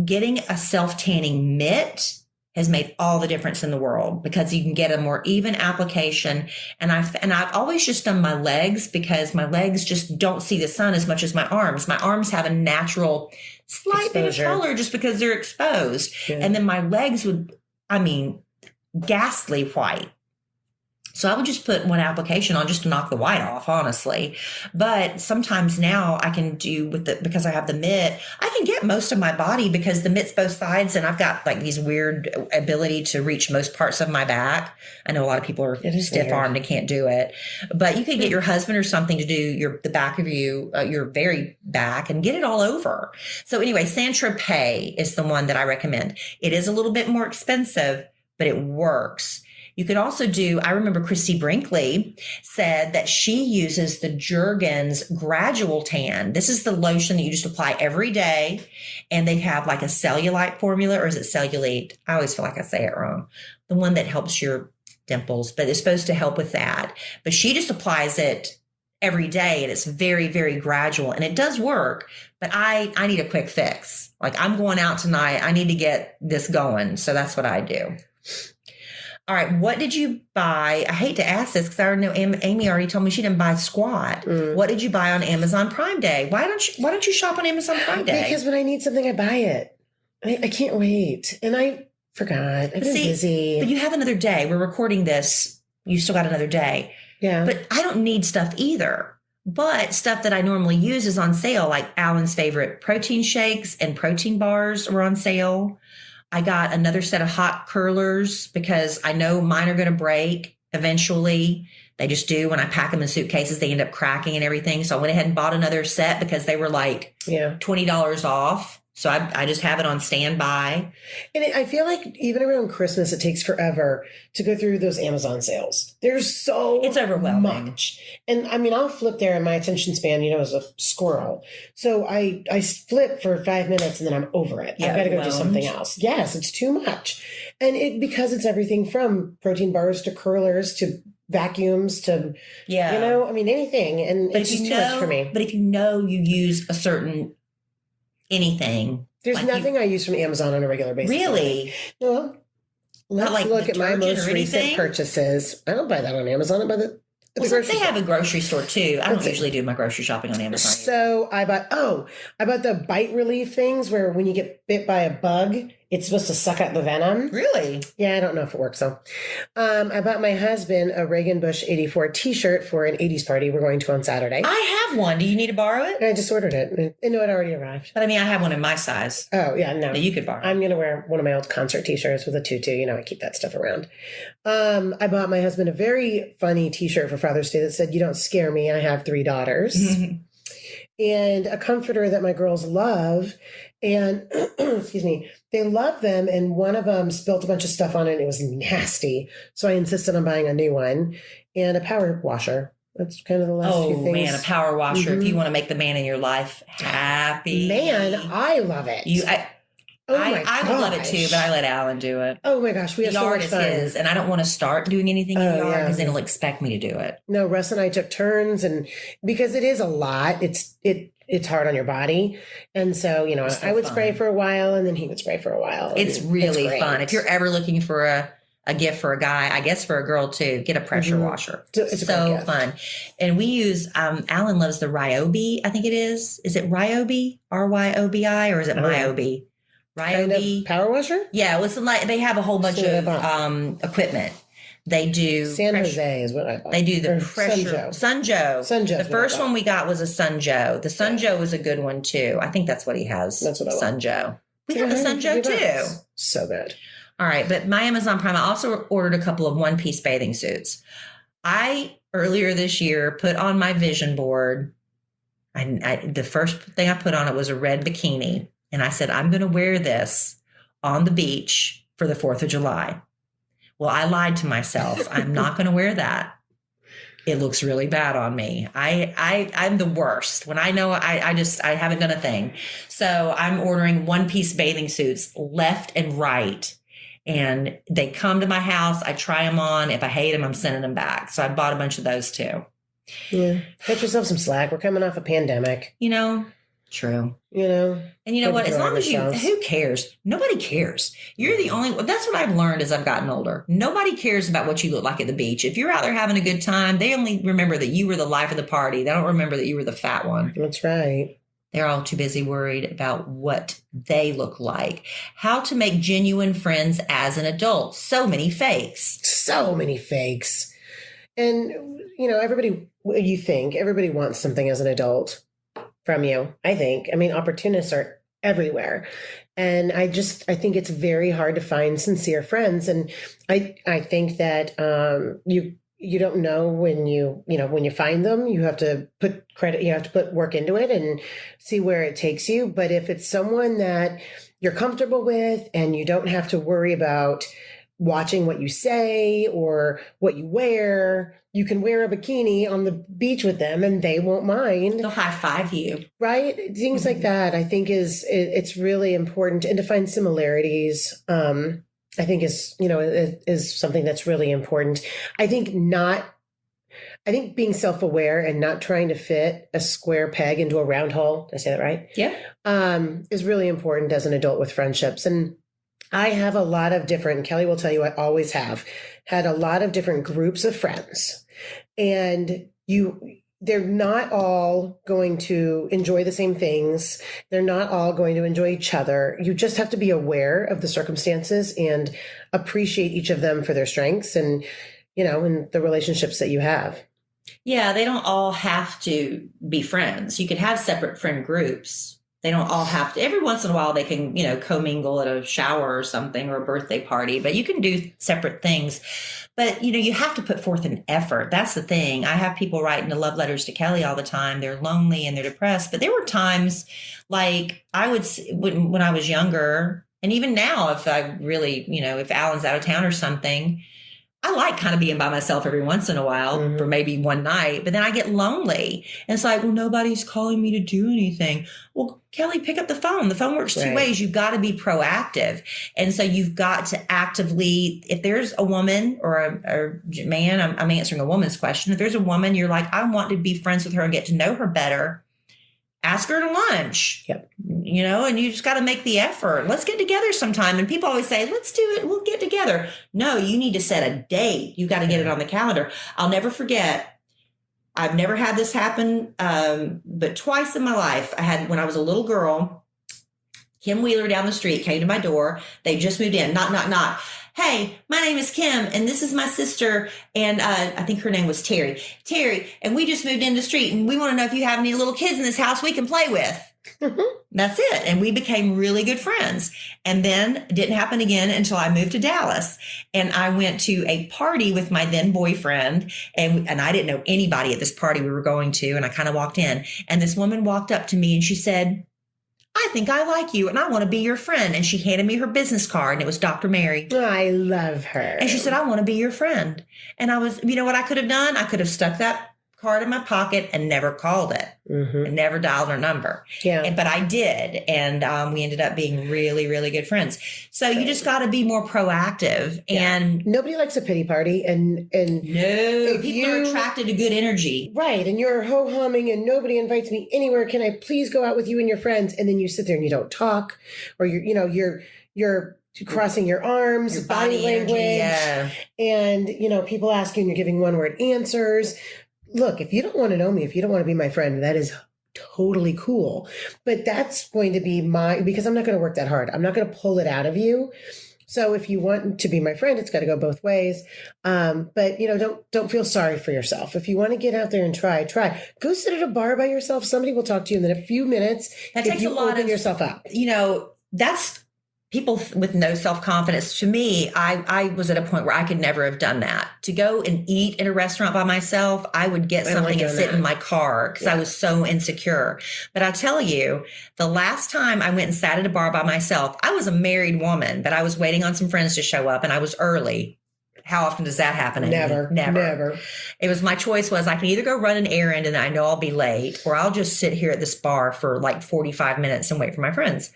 getting a self-tanning mitt has made all the difference in the world because you can get a more even application. And I've always just done my legs because my legs just don't see the sun as much as my arms. My arms have a natural slight bit of Exposure. color just because they're exposed. Yeah. And then my legs would, ghastly white. So I would just put one application on just to knock the white off, honestly. But sometimes now I can do because I have the mitt, I can get most of my body because the mitt's both sides and I've got like these weird ability to reach most parts of my back. I know a lot of people are It is stiff armed and can't do it, but you could get your husband or something to do the back of your very back and get it all over. So anyway, Saint-Tropez is the one that I recommend. It is a little bit more expensive, but it works. You could also I remember Christy Brinkley said that she uses the Jergens Gradual Tan. This is the lotion that you just apply every day. And they have like a cellulite formula, or is it cellulite? I always feel like I say it wrong. The one that helps your dimples, but it's supposed to help with that. But she just applies it every day and it's very, very gradual and it does work. But I need a quick fix. Like I'm going out tonight. I need to get this going. So that's what I do. All right. What did you buy? I hate to ask this because I know Amy already told me she didn't buy squat. What did you buy on Amazon Prime Day? Why don't you shop on Amazon Prime Day? Because when I need something, I buy it. I can't wait. And I forgot. I've been busy. But you have another day. We're recording this. You still got another day. Yeah. But I don't need stuff either. But stuff that I normally use is on sale, like Alan's favorite protein shakes and protein bars were on sale. I got another set of hot curlers because I know mine are going to break eventually. They just do. When I pack them in suitcases, they end up cracking and everything. So I went ahead and bought another set because they were like $20 off. So I just have it on standby. And I feel like even around Christmas, it takes forever to go through those Amazon sales. There's It's overwhelming. much. And I'll flip there and my attention span, is a squirrel. So I flip for 5 minutes and then I'm over it. Yeah, I've got to go do overwhelmed. something else. Yes, it's too much. And because it's everything from protein bars to curlers to vacuums to, anything. And But it's if just you too much for me. But if you use a certain anything. There's like nothing I use from Amazon on a regular basis. Really? Well, let's like look at my detergent most or recent anything? purchases. I don't buy that on Amazon. I buy that at the Well, grocery they store. have a grocery store too. I don't Let's see. usually do my grocery shopping on Amazon. So I bought the bite relief things where when you get bit by a bug, it's supposed to suck out the venom. Really? Yeah, I don't know if it works though. I bought my husband a Reagan Bush 84 t-shirt for an 80s party we're going to on Saturday. I have one. Do you need to borrow it? And I just ordered it. And it already arrived. But I have one in my size Oh, yeah, no. that you could borrow. I'm going to wear one of my old concert t-shirts with a tutu. I keep that stuff around. I bought my husband a very funny t-shirt for Father's Day that said, "You don't scare me. I have 3 daughters." And a comforter that my girls love. And excuse me, they love them. And one of them spilt a bunch of stuff on it. And it was nasty. So I insisted on buying a new one and a power washer. That's kind of the last few Oh things. man, a power washer. If you want to make the man in your life happy. Man, I love it. I would love it too, but I let Alan do it. Oh my gosh, we The have so yard much is fun. his, and I don't want to start doing anything in the Oh, yard yeah. because then he'll expect me to do it. No, Russ and I took turns, and because it is a lot, it's hard on your body, and so It's so I would fun. spray for a while, and then he would spray for a while. It's and really great. fun. If you're ever looking for a gift for a guy, I guess for a girl too, get a pressure washer. It's a so great gift. fun. And we use, Alan loves the Ryobi, I think it is. Is it Ryobi? R-Y-O-B-I, or is it I don't know. Myobi? Kind Ryobi. of power washer. Yeah, it was like they have a whole bunch So what of about? equipment. They do San pressure- Jose is what I bought. They do the Or pressure. Sunjoe. Sunjoe's The what I first bought. one we got was a Sunjoe. The Sunjoe was a good one too. I think that's what he has. That's what I want. Sunjoe. We have a Sunjoe too. So good. All right, but my Amazon Prime, I also ordered a couple of one-piece bathing suits. I earlier this year put on my vision board. The first thing I put on it was a red bikini, and I said I'm going to wear this on the beach for the 4th of July. Well, I lied to myself. I'm not going to wear that. It looks really bad on me. I'm the worst. When I know I haven't done a thing. So I'm ordering one-piece bathing suits left and right. And they come to my house. I try them on. If I hate them, I'm sending them back. So I bought a bunch of those too. Yeah, cut yourself some slack. We're coming off a pandemic. True. You know? And you know what? As Enjoy long as ourselves. who cares? Nobody cares. You're the only, that's what I've learned as I've gotten older. Nobody cares about what you look like at the beach. If you're out there having a good time, they only remember that you were the life of the party. They don't remember that you were the fat one. That's right. They're all too busy worried about what they look like. How to make genuine friends as an adult. So many fakes. So many fakes. And, you know, everybody wants something as an adult from you, I think. I mean, opportunists are everywhere. And I think it's very hard to find sincere friends. And I think that you don't know when you find them. You have to put work into it and see where it takes you. But if it's someone that you're comfortable with and you don't have to worry about watching what you say or what you wear, you can wear a bikini on the beach with them and they won't mind. They'll high five you. Right? Things like that, I think it's really important. And to find similarities, I think is something that's really important. I think being self-aware and not trying to fit a square peg into a round hole, did I say that right? Yeah. Is really important as an adult with friendships. And I have a lot of different, Kelly will tell you, I always have had a lot of different groups of friends. And they're not all going to enjoy the same things. They're not all going to enjoy each other. You just have to be aware of the circumstances and appreciate each of them for their strengths and, and the relationships that you have. Yeah, they don't all have to be friends. You could have separate friend groups. They don't all have to. Every once in a while, they can, commingle at a shower or something or a birthday party, but you can do separate things. But, you have to put forth an effort. That's the thing. I have people writing the love letters to Kelly all the time. They're lonely and they're depressed. But there were times like when I was younger, and even now, if I really, if Alan's out of town or something, I like kind of being by myself every once in a while for maybe one night, but then I get lonely. And it's like, well, nobody's calling me to do anything. Well, Kelly, pick up the phone. The phone works two ways. You've got to be proactive. And so you've got to actively, if there's a woman or a man, I'm answering a woman's question. If there's a woman, you're like, I want to be friends with her and get to know her better. Ask her to lunch, Yep. And you just got to make the effort. Let's get together sometime. And people always say, let's do it. We'll get together. No, you need to set a date. You got to get it on the calendar. I'll never forget. I've never had this happen, but twice in my life. I had when I was a little girl, Kim Wheeler down the street came to my door. They just moved in. Knock, knock, knock. Hey, my name is Kim, and this is my sister, and I think her name was Terry. Terry, and we just moved in the street, and we want to know if you have any little kids in this house we can play with. That's it. And we became really good friends. And then it didn't happen again until I moved to Dallas. And I went to a party with my then boyfriend, and I didn't know anybody at this party we were going to, and I kind of walked in, and this woman walked up to me, and she said, I think I like you and I want to be your friend. And she handed me her business card and it was Dr. Mary. I love her. And she said, I want to be your friend. And I was, what I could have done? I could have stuck that card in my pocket and never called it and never dialed her number. Yeah. But I did. And we ended up being really, really good friends. So you just got to be more proactive. Yeah. And nobody likes a pity party. And no, people are attracted to good energy. Right. And you're ho-humming and nobody invites me anywhere. Can I please go out with you and your friends? And then you sit there and you don't talk, or you're crossing your arms, Your body language. Yeah. And, people ask you and you're giving one word answers. Look, if you don't want to know me, if you don't want to be my friend, that is totally cool. But that's going to be because I'm not going to work that hard. I'm not going to pull it out of you. So if you want to be my friend, it's got to go both ways. But don't feel sorry for yourself. If you want to get out there and try. Go sit at a bar by yourself. Somebody will talk to you in a few minutes. That takes a lot open of yourself up. That's people with no self-confidence. To me, I was at a point where I could never have done that. To go and eat in a restaurant by myself, I would get something and sit in my car because I was so insecure. But I'll tell you, the last time I went and sat at a bar by myself, I was a married woman, but I was waiting on some friends to show up and I was early. How often does that happen? Never. It was my choice was I can either go run an errand and I know I'll be late, or I'll just sit here at this bar for like 45 minutes and wait for my friends.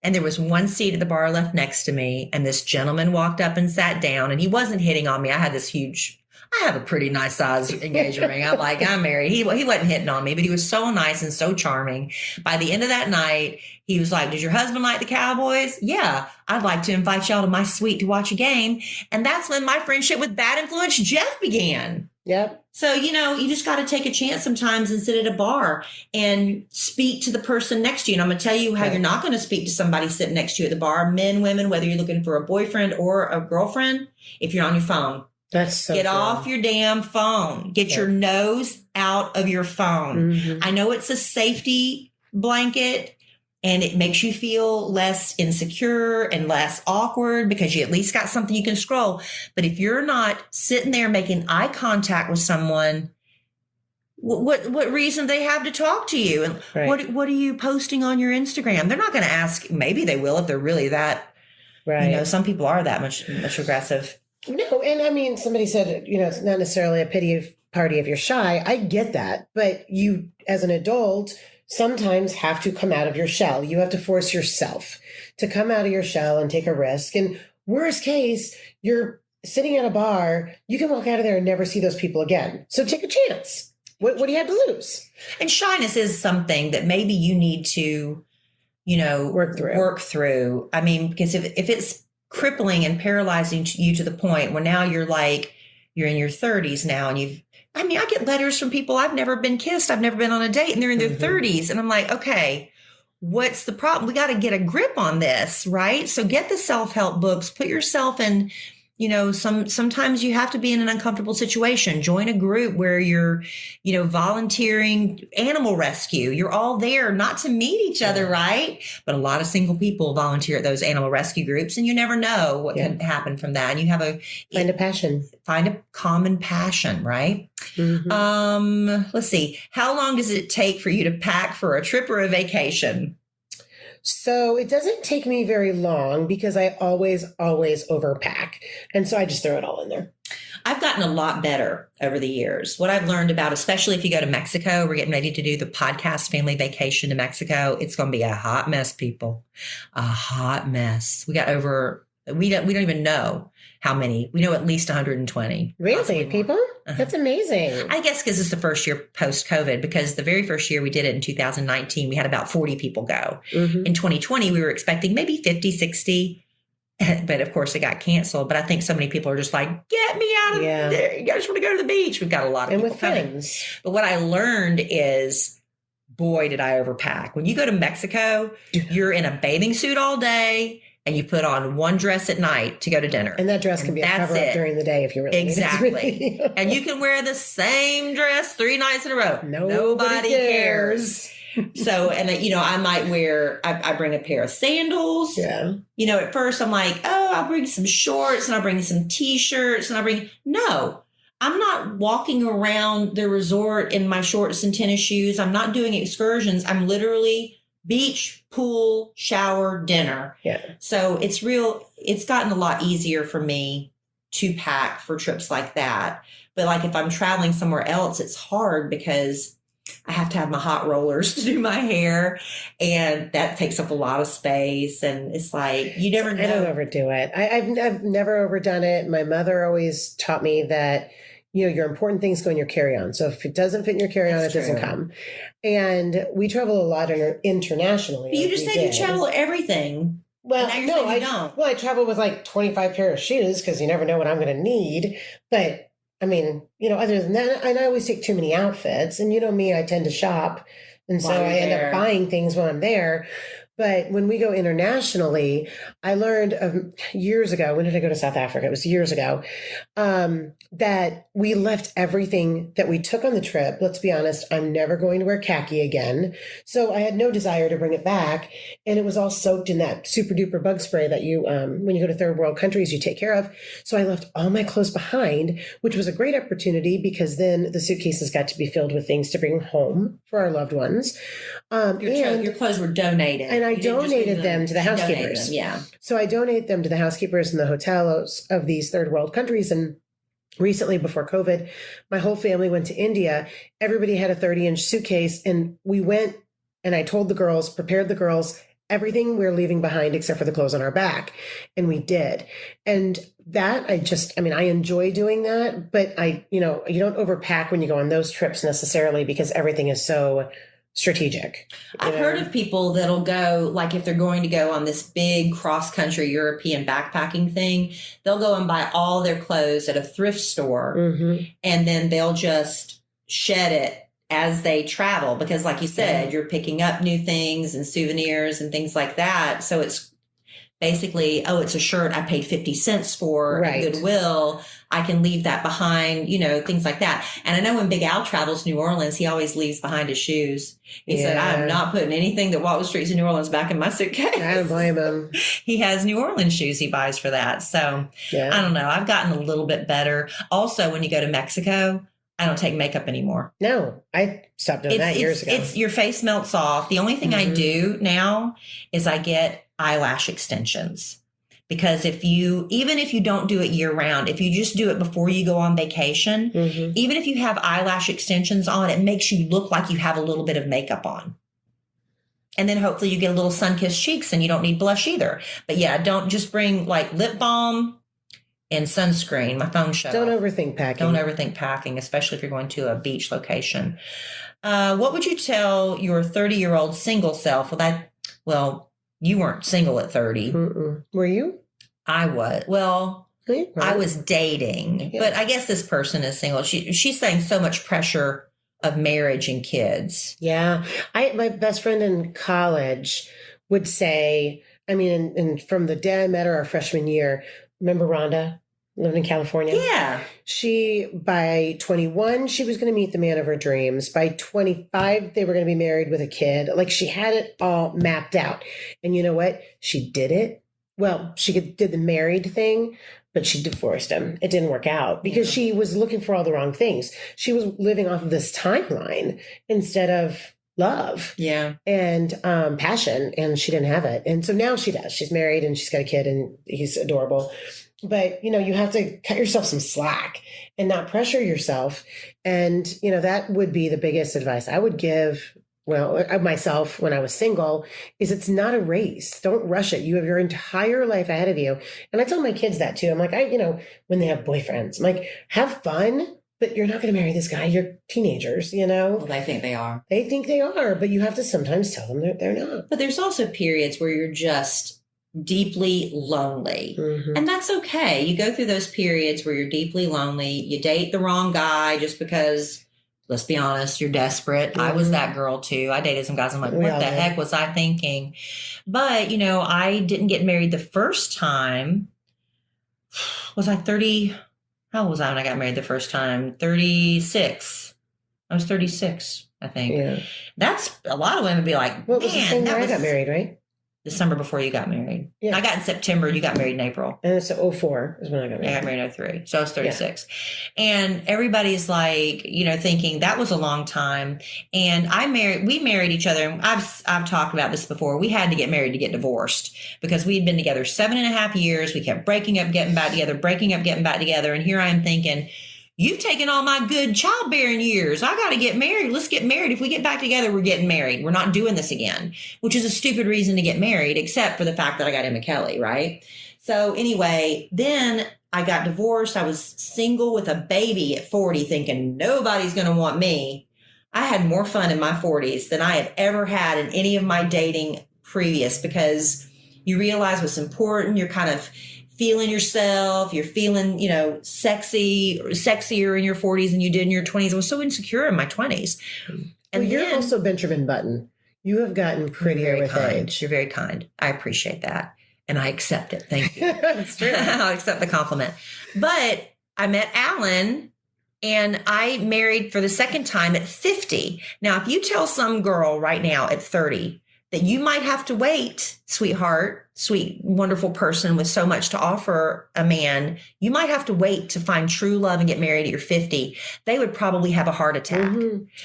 And there was one seat at the bar left next to me. And this gentleman walked up and sat down, and he wasn't hitting on me. I had this huge, I have a pretty nice size engagement ring. I'm like, I'm married. He wasn't hitting on me, but he was so nice and so charming. By the end of that night, he was like, does your husband like the Cowboys? Yeah, I'd like to invite y'all to my suite to watch a game. And that's when my friendship with Bad Influence Jeff began. Yep. So, you just got to take a chance sometimes and sit at a bar and speak to the person next to you. And I'm going to tell you how you're not going to speak to somebody sitting next to you at the bar, men, women, whether you're looking for a boyfriend or a girlfriend, if you're on your phone. That's so Get true. off your damn phone. Get your nose out of your phone. Mhm. I know it's a safety blanket and it makes you feel less insecure and less awkward because you at least got something you can scroll. But if you're not sitting there making eye contact with someone, what reason do they have to talk to you? And Right. what are you posting on your Instagram? They're not going to ask. Maybe they will if they're really that. Right. Some people are that much aggressive. No, and I mean, somebody said, it's not necessarily a pity party if you're shy. I get that. But you, as an adult, sometimes have to come out of your shell. You have to force yourself to come out of your shell and take a risk. And worst case, you're sitting at a bar, you can walk out of there and never see those people again. So take a chance. What do you have to lose? And shyness is something that maybe you need to, work through. I mean, because if it's crippling and paralyzing you to the point where now you're in your 30s now and I get letters from people, I've never been kissed, I've never been on a date, and they're in their 30s. And I'm like, okay, what's the problem? We got to get a grip on this, right? So get the self-help books, put yourself in, sometimes you have to be in an uncomfortable situation. Join a group where you're, volunteering animal rescue. You're all there not to meet each other, right? But a lot of single people volunteer at those animal rescue groups, and you never know what can happen from that. And you have Find a passion. Find a common passion, right? Mm-hmm. Let's see. How long does it take for you to pack for a trip or a vacation? So it doesn't take me very long because I always overpack. And so I just throw it all in there. I've gotten a lot better over the years. What I've learned about, especially if you go to Mexico, we're getting ready to do the podcast family vacation to Mexico. It's going to be a hot mess, people. A hot mess. We don't even know how many. We know at least 120. Really, people? That's amazing. I guess because it's the first year post-COVID, because the very first year we did it in 2019, we had about 40 people go. Mm-hmm. In 2020, we were expecting maybe 50, 60. But of course, it got canceled. But I think so many people are just like, get me out of there. I just want to go to the beach. We've got a lot of and people with coming. friends. But what I learned is, boy, did I overpack. When you go to Mexico, you're in a bathing suit all day. And you put on one dress at night to go to dinner. And that dress can be a cover up during the day if you really Exactly. need it. And you can wear the same dress 3 nights in a row. Nobody cares. So, and I might wear, I bring a pair of sandals. Yeah. At first I'm like, oh, I'll bring some shorts and I'll bring some t-shirts and no, I'm not walking around the resort in my shorts and tennis shoes. I'm not doing excursions. I'm literally beach, pool, shower, dinner. Yeah. So it's gotten a lot easier for me to pack for trips like that. But like if I'm traveling somewhere else, it's hard because I have to have my hot rollers to do my hair, and that takes up a lot of space. And it's like, you never know. I don't overdo it. I've never overdone it. My mother always taught me that, your important things go in your carry-on. So if it doesn't fit in your carry-on, That's it doesn't true. come. And we travel a lot internationally. But you like just we said you did. travel everything. Well, And now you're no, saying you don't. Well, I travel with like 25 pair of shoes because you never know what I'm going to need. But I mean, other than that, and I always take too many outfits. And me, I tend to shop. And so While you're I end there. up buying things while I'm there. But when we go internationally, I learned years ago, when did I go to South Africa? It was years ago, that we left everything that we took on the trip. Let's be honest, I'm never going to wear khaki again. So I had no desire to bring it back. And it was all soaked in that super duper bug spray that you, when you go to third world countries, you take care of. So I left all my clothes behind, which was a great opportunity because then the suitcases got to be filled with things to bring home for our loved ones. Your clothes were donated. And I You didn't just leave donated them to the you donated housekeepers. them, yeah. So I donate them to the housekeepers in the hotels of these third world countries. And recently, before COVID, my whole family went to India. Everybody had a 30-inch suitcase. And we went, and I told the girls, prepared the girls, everything we're leaving behind except for the clothes on our back. And we did. And that I enjoy doing that, but you don't overpack when you go on those trips necessarily because everything is so strategic. I've heard of people that'll go, like if they're going to go on this big cross-country European backpacking thing, they'll go and buy all their clothes at a thrift store, and then they'll just shed it as they travel because, like you said, you're picking up new things and souvenirs and things like that. So it's basically, it's a shirt I paid 50 cents for at Goodwill. I can leave that behind, things like that. And I know when Big Al travels to New Orleans, he always leaves behind his shoes. He said, I'm not putting anything that walked the streets of New Orleans back in my suitcase. I don't blame him. He has New Orleans shoes he buys for that. So I don't know. I've gotten a little bit better. Also, when you go to Mexico, I don't take makeup anymore. No, I stopped doing that years ago. Your face melts off. The only thing I do now is I get eyelash extensions. Because even if you don't do it year round, if you just do it before you go on vacation, even if you have eyelash extensions on, it makes you look like you have a little bit of makeup on. And then hopefully you get a little sun-kissed cheeks and you don't need blush either. But yeah, don't just bring like lip balm and sunscreen. My phone shut off. Don't overthink packing. Don't overthink packing, especially if you're going to a beach location. What would you tell your 30-year-old single self? Well, you weren't single at 30. Were you? I was. Well, I was dating, but I guess this person is single. She's saying so much pressure of marriage and kids. Yeah. My best friend in college would say, and from the day I met her our freshman year, remember Rhonda? Lived in California. Yeah. By 21, she was going to meet the man of her dreams. By 25, they were going to be married with a kid. Like she had it all mapped out. And you know what? She did it. Well, she did the married thing, but she divorced him. It didn't work out because she was looking for all the wrong things. She was living off of this timeline instead of love and passion. And she didn't have it. And so now she does. She's married and she's got a kid and he's adorable. But, you have to cut yourself some slack and not pressure yourself. And, that would be the biggest advice I would give, myself when I was single, is it's not a race. Don't rush it. You have your entire life ahead of you. And I tell my kids that too. I'm like, when they have boyfriends, I'm like, have fun, but you're not going to marry this guy. You're teenagers, Well, they think they are. They think they are, but you have to sometimes tell them they're not. But there's also periods where you're just deeply lonely. And that's okay. You go through those periods where you're deeply lonely. You date the wrong guy just because, let's be honest, you're desperate. I was that girl too. I dated some guys. I'm like, what the heck was I thinking? But, I didn't get married the first time. Was I 30? How old was I when I got married the first time? 36. I was 36, I think. Yeah. That's a lot of women be like, well, it was the same year I got married, right? The summer before you got married. Yeah. I got in September. You got married in April. And it's 04 is when I got married. I got married in 03. So I was 36. Yeah. And everybody's like, thinking that was a long time. And we married each other. And I've talked about this before. We had to get married to get divorced because we had been together 7.5 years. We kept breaking up, getting back together, breaking up, getting back together. And here I am thinking, you've taken all my good childbearing years. I got to get married. Let's get married. If we get back together, we're getting married. We're not doing this again, which is a stupid reason to get married, except for the fact that I got Emma Kelly, right? So anyway, then I got divorced. I was single with a baby at 40 thinking nobody's going to want me. I had more fun in my 40s than I had ever had in any of my dating previous because you realize what's important. You're kind of feeling yourself, you're feeling, sexier in your 40s than you did in your 20s. I was so insecure in my 20s. And you're also Benjamin Button. You have gotten prettier with age. You're very kind. I appreciate that. And I accept it. Thank you. That's true. I'll accept the compliment. But I met Alan and I married for the second time at 50. Now, if you tell some girl right now at 30 that you might have to wait, sweetheart, sweet, wonderful person with so much to offer a man, you might have to wait to find true love and get married at your 50. They would probably have a heart attack.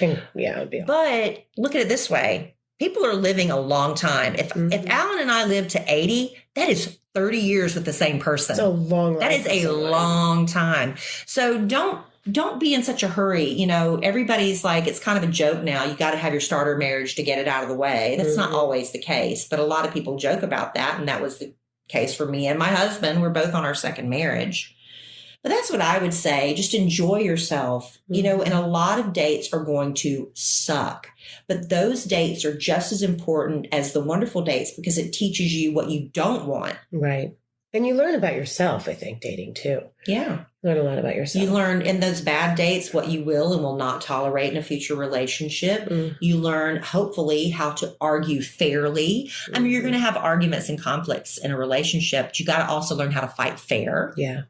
Yeah, it would be. But look at it this way. People are living a long time. If Alan and I live to 80, that is 30 years with the same person. It's a long life. That is a long time. So don't don't be in such a hurry. You know, everybody's like, it's kind of a joke now. You got to have your starter marriage to get it out of the way. That's not always the case, but a lot of people joke about that. And that was the case for me and my husband. We're both on our second marriage. But that's what I would say. Just enjoy yourself, you know, and a lot of dates are going to suck. But those dates are just as important as the wonderful dates because it teaches you what you don't want. Right. And you learn about yourself, I think, dating too. Yeah. Learn a lot about yourself. You learn in those bad dates what you will and will not tolerate in a future relationship. You learn, hopefully, how to argue fairly. I mean, you're going to have arguments and conflicts in a relationship, but you got to also learn how to fight fair. Yeah.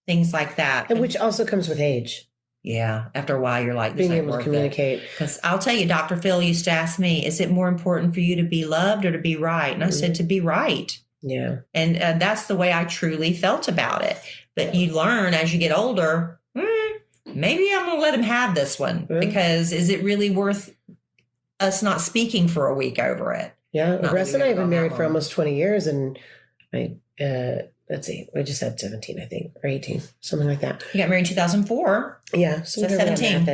Things like that. And which also comes with age. Yeah. After a while, you're like, being able to communicate. Because I'll tell you, Dr. Phil used to ask me, is it more important for you to be loved or to be right? And I said, to be right. Yeah. And that's the way I truly felt about it. But you learn as you get older, maybe I'm going to let him have this one because is it really worth us not speaking for a week over it? Yeah. Not Russ and I have been married for long. almost 20 years and let's see, I just had 17, I think, or 18, something like that. You got married in 2004. Yeah. So So 17.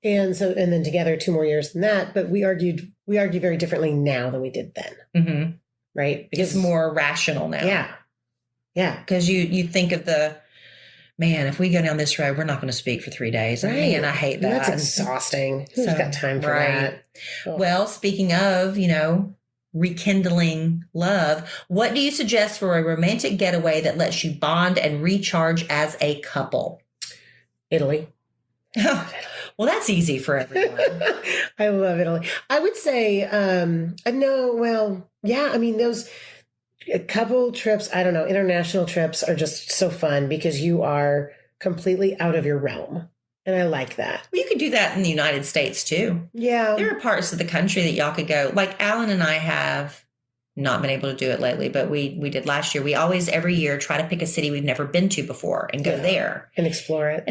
And then together 2 more years than that. But we argue very differently now than we did then. Mm-hmm. Right. It's more rational now. Yeah. Yeah. Because you think of man, if we go down this road, we're not going to speak for 3 days. Right. Man, I hate that. That's exhausting. Who's So, got time for right. that? Oh. Well, speaking of, rekindling love, what do you suggest for a romantic getaway that lets you bond and recharge as a couple? Italy. Well, that's easy for everyone. I love Italy. I would say, those couple trips, I don't know, international trips are just so fun because you are completely out of your realm. And I like that. Well, you could do that in the United States too. Yeah. There are parts of the country that y'all could go. Like Alan and I have not been able to do it lately, but we did last year. We always, every year, try to pick a city we've never been to before and go there. And explore it.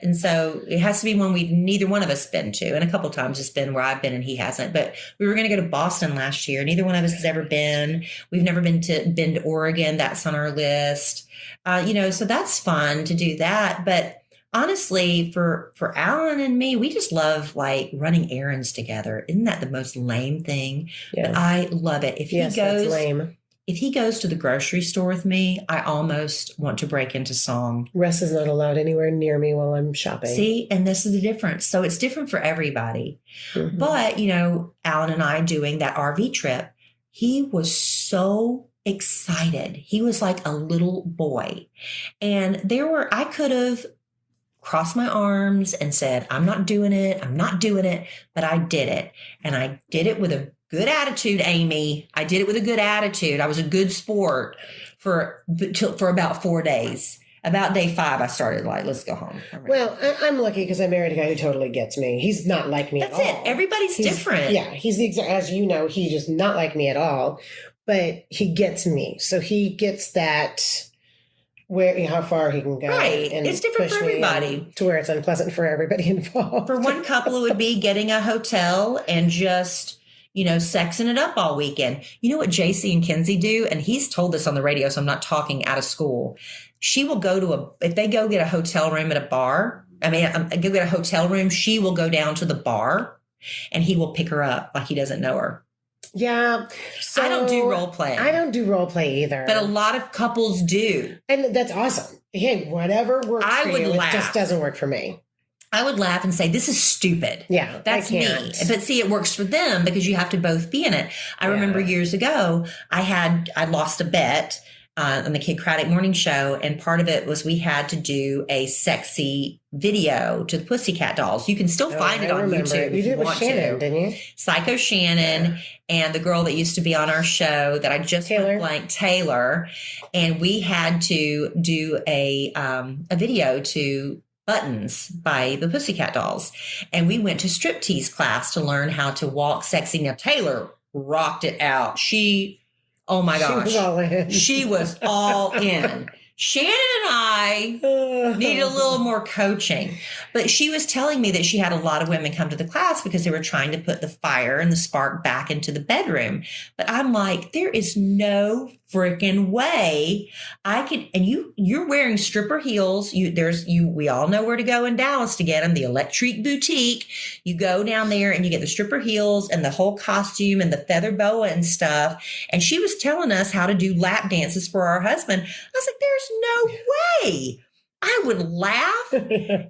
And so it has to be one we've neither one of us been to. And a couple of times it's been where I've been and he hasn't. But we were going to go to Boston last year. Neither one of us has ever been. We've never been to Oregon. That's on our list. So that's fun to do that. But honestly, for Alan and me, we just love like running errands together. Isn't that the most lame thing? Yeah. But I love it. That's lame. If he goes to the grocery store with me, I almost want to break into song. Russ is not allowed anywhere near me while I'm shopping. See, and this is the difference. So it's different for everybody. Mm-hmm. But, Alan and I doing that RV trip, he was so excited. He was like a little boy. And I could have crossed my arms and said, I'm not doing it. But I did it. And I did it with a good attitude, Amy. I did it with a good attitude. I was a good sport for about 4 days. About day 5, I started like, let's go home. Well, I'm lucky because I married a guy who totally gets me. He's not like me That's at all. it. Everybody's different. Yeah, he's as you know, he's just not like me at all. But he gets me. So he gets that how far he can go. Right. And It's different push for me everybody. to where it's unpleasant for everybody involved. For one couple, it would be getting a hotel and just, sexing it up all weekend. You know what JC and Kinsey do? And he's told this on the radio, so I'm not talking out of school. She will go if they go get a hotel room at a bar, go get a hotel room, she will go down to the bar and he will pick her up like he doesn't know her. Yeah. So I don't do role play. I don't do role play either. But a lot of couples do. And that's awesome. Hey, whatever works for you, laugh. it just doesn't work for me. I would laugh and say, this is stupid. Yeah, that's I can't. me. But see, it works for them because you have to both be in it. I remember years ago, I lost a bet on the Kid Craddock morning show. And part of it was we had to do a sexy video to the Pussycat Dolls. You can still find it on YouTube. You did it with Shannon, didn't you? Psycho Shannon and the girl that used to be on our show that I just went blank, Taylor. And we had to do a video to Buttons by the Pussycat Dolls. And we went to striptease class to learn how to walk sexy. Now, Taylor rocked it out. Oh my gosh. She was all in. Shannon and I needed a little more coaching, but she was telling me that she had a lot of women come to the class because they were trying to put the fire and the spark back into the bedroom. But I'm like, there is no freaking way I could. And you're wearing stripper heels. We all know where to go in Dallas to get them. The Electric Boutique. You go down there and you get the stripper heels and the whole costume and the feather boa and stuff. And she was telling us how to do lap dances for our husband. I was like, there's no way. I would laugh.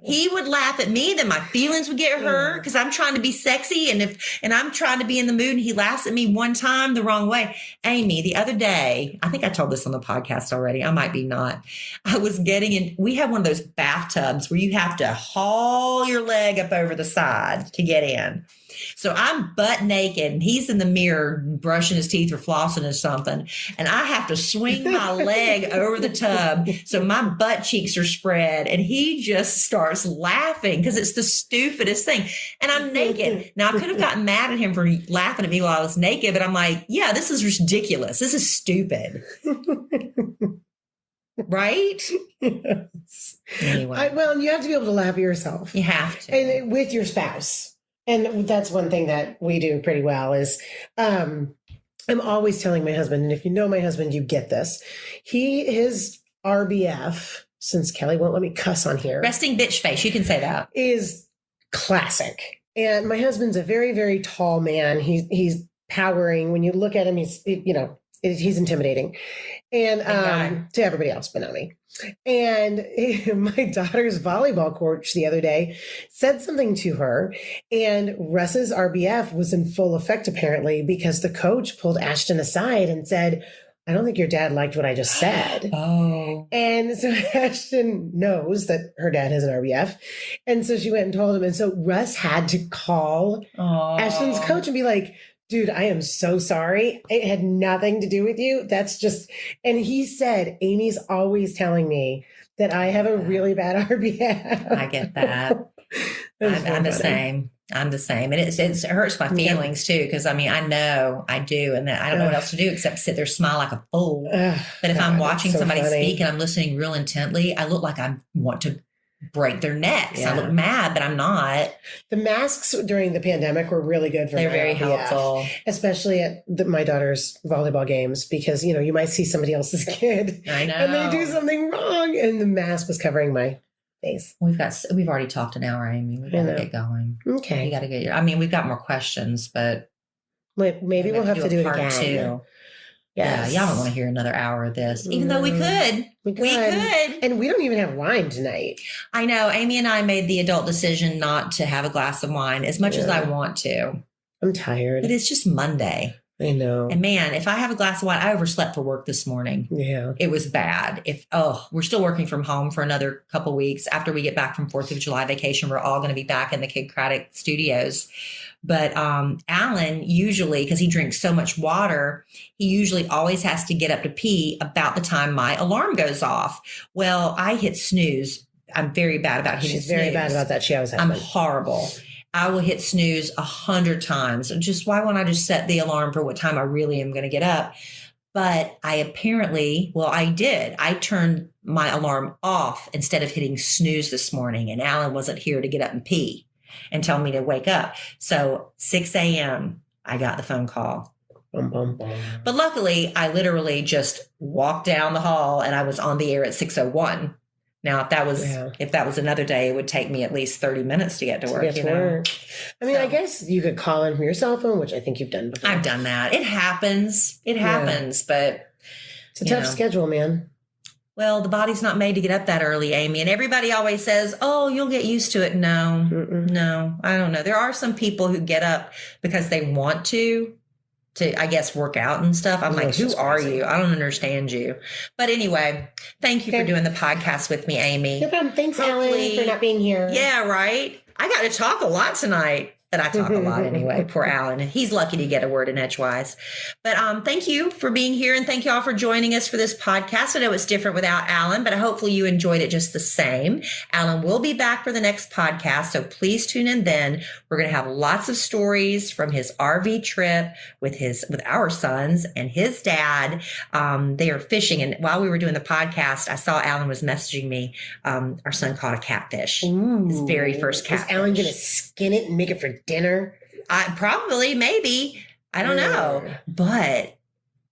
He would laugh at me. Then my feelings would get hurt because I'm trying to be sexy. And I'm trying to be in the mood. And he laughs at me one time the wrong way. Amy, the other day, I think I told this on the podcast already. I might be not. I was getting in. We have one of those bathtubs where you have to haul your leg up over the side to get in. So I'm butt naked and he's in the mirror brushing his teeth or flossing or something. And I have to swing my leg over the tub so my butt cheeks are spread. And he just starts laughing because it's the stupidest thing. And I'm naked. Now, I could have gotten mad at him for laughing at me while I was naked, but I'm like, yeah, this is ridiculous. This is stupid. Right? Anyway. Well, you have to be able to laugh at yourself. You have to. And with your spouse. And that's one thing that we do pretty well is I'm always telling my husband, and if you know my husband, you get this. His RBF, since Kelly won't let me cuss on here. Resting bitch face. You can say that. Is classic. And my husband's a very, very tall man. He's powering. When you look at him, he's intimidating. And to everybody else, but not me. And my daughter's volleyball coach the other day said something to her, and Russ's RBF was in full effect apparently because the coach pulled Ashton aside and said, I don't think your dad liked what I just said. Oh. And so Ashton knows that her dad has an RBF. And so she went and told him. And so Russ had to call Ashton's coach and be like, dude, I am so sorry. It had nothing to do with you. That's just, and he said, Amy's always telling me that I have a really bad RBF. I get that. I'm the same. I'm the same. And it hurts my feelings too. Because I mean, I know I do. And I don't know what else to do except sit there, smile like a fool. But if I'm watching somebody speak and I'm listening real intently, I look like I want to break their necks. I look mad, but I'm not. The masks during the pandemic were really good for They're very helpful. Especially at my daughter's volleyball games because, you might see somebody else's kid. I know. And they do something wrong. And the mask was covering my face. We've already talked an hour, Amy. We've got to get going. Okay. You got to get, we've got more questions, but maybe we'll have to do it again. Two. Yes. Yeah, y'all don't want to hear another hour of this, even though we could. We could. And we don't even have wine tonight. I know. Amy and I made the adult decision not to have a glass of wine as much as I want to. I'm tired. But it's just Monday. I know. And man, if I have a glass of wine, I overslept for work this morning. Yeah. It was bad. We're still working from home for another couple weeks. After we get back from 4th of July vacation, we're all going to be back in the Kid Craddock studios. But Alan usually, because he drinks so much water, he usually always has to get up to pee about the time my alarm goes off. Well, I hit snooze. I'm very bad about hitting snooze. She's very bad about that. She always has. I'm horrible. I will hit snooze 100 times. Why won't I just set the alarm for what time I really am going to get up? But I did. I turned my alarm off instead of hitting snooze this morning. And Alan wasn't here to get up and pee and tell me to wake up. So 6 a.m., I got the phone call. Bum, bum, bum. But luckily, I literally just walked down the hall and I was on the air at 6:01. Now, if that was another day, it would take me at least 30 minutes to get to work. I guess you could call in from your cell phone, which I think you've done before. I've done that. It happens. But it's a tough schedule, man. Well, the body's not made to get up that early, Amy. And everybody always says, oh, you'll get used to it. No, I don't know. There are some people who get up because they want to, I guess, work out and stuff. I'm like, who are you? I don't understand you. But anyway, thank you for doing the podcast with me, Amy. No problem. Thanks, Alan, for not being here. Yeah, right. I got to talk a lot tonight. But I talk a lot anyway. Poor Alan. He's lucky to get a word in edgewise. But thank you for being here. And thank you all for joining us for this podcast. I know it's different without Alan, but hopefully you enjoyed it just the same. Alan will be back for the next podcast. So please tune in then. We're going to have lots of stories from his RV trip with our sons and his dad. They are fishing. And while we were doing the podcast, I saw Alan was messaging me. Our son caught a catfish. Ooh. His very first catfish. Is Alan going to skin it and make it for dinner? Maybe. I don't know. But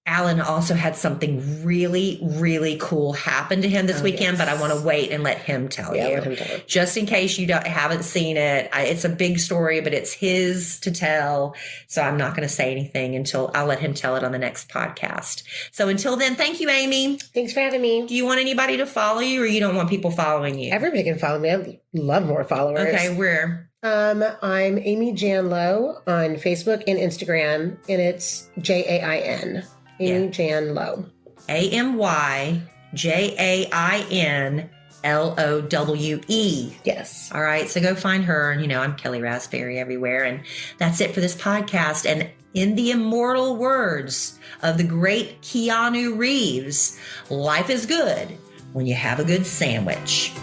Alan also had something really, really cool happen to him this weekend, but I want to wait and let him tell you. Let him tell it. Just in case you haven't seen it. It's a big story, but it's his to tell. So I'm not going to say anything until I'll let him tell it on the next podcast. So until then, thank you, Amy. Thanks for having me. Do you want anybody to follow you, or you don't want people following you? Everybody can follow me. I love more followers. Okay, where? I'm Amy Jan Lowe on Facebook and Instagram, and it's Jain. Amy Jan Lowe. AMYJAINLOWE. Yes. All right. So go find her. And, I'm Kelly Raspberry everywhere. And that's it for this podcast. And in the immortal words of the great Keanu Reeves, life is good when you have a good sandwich.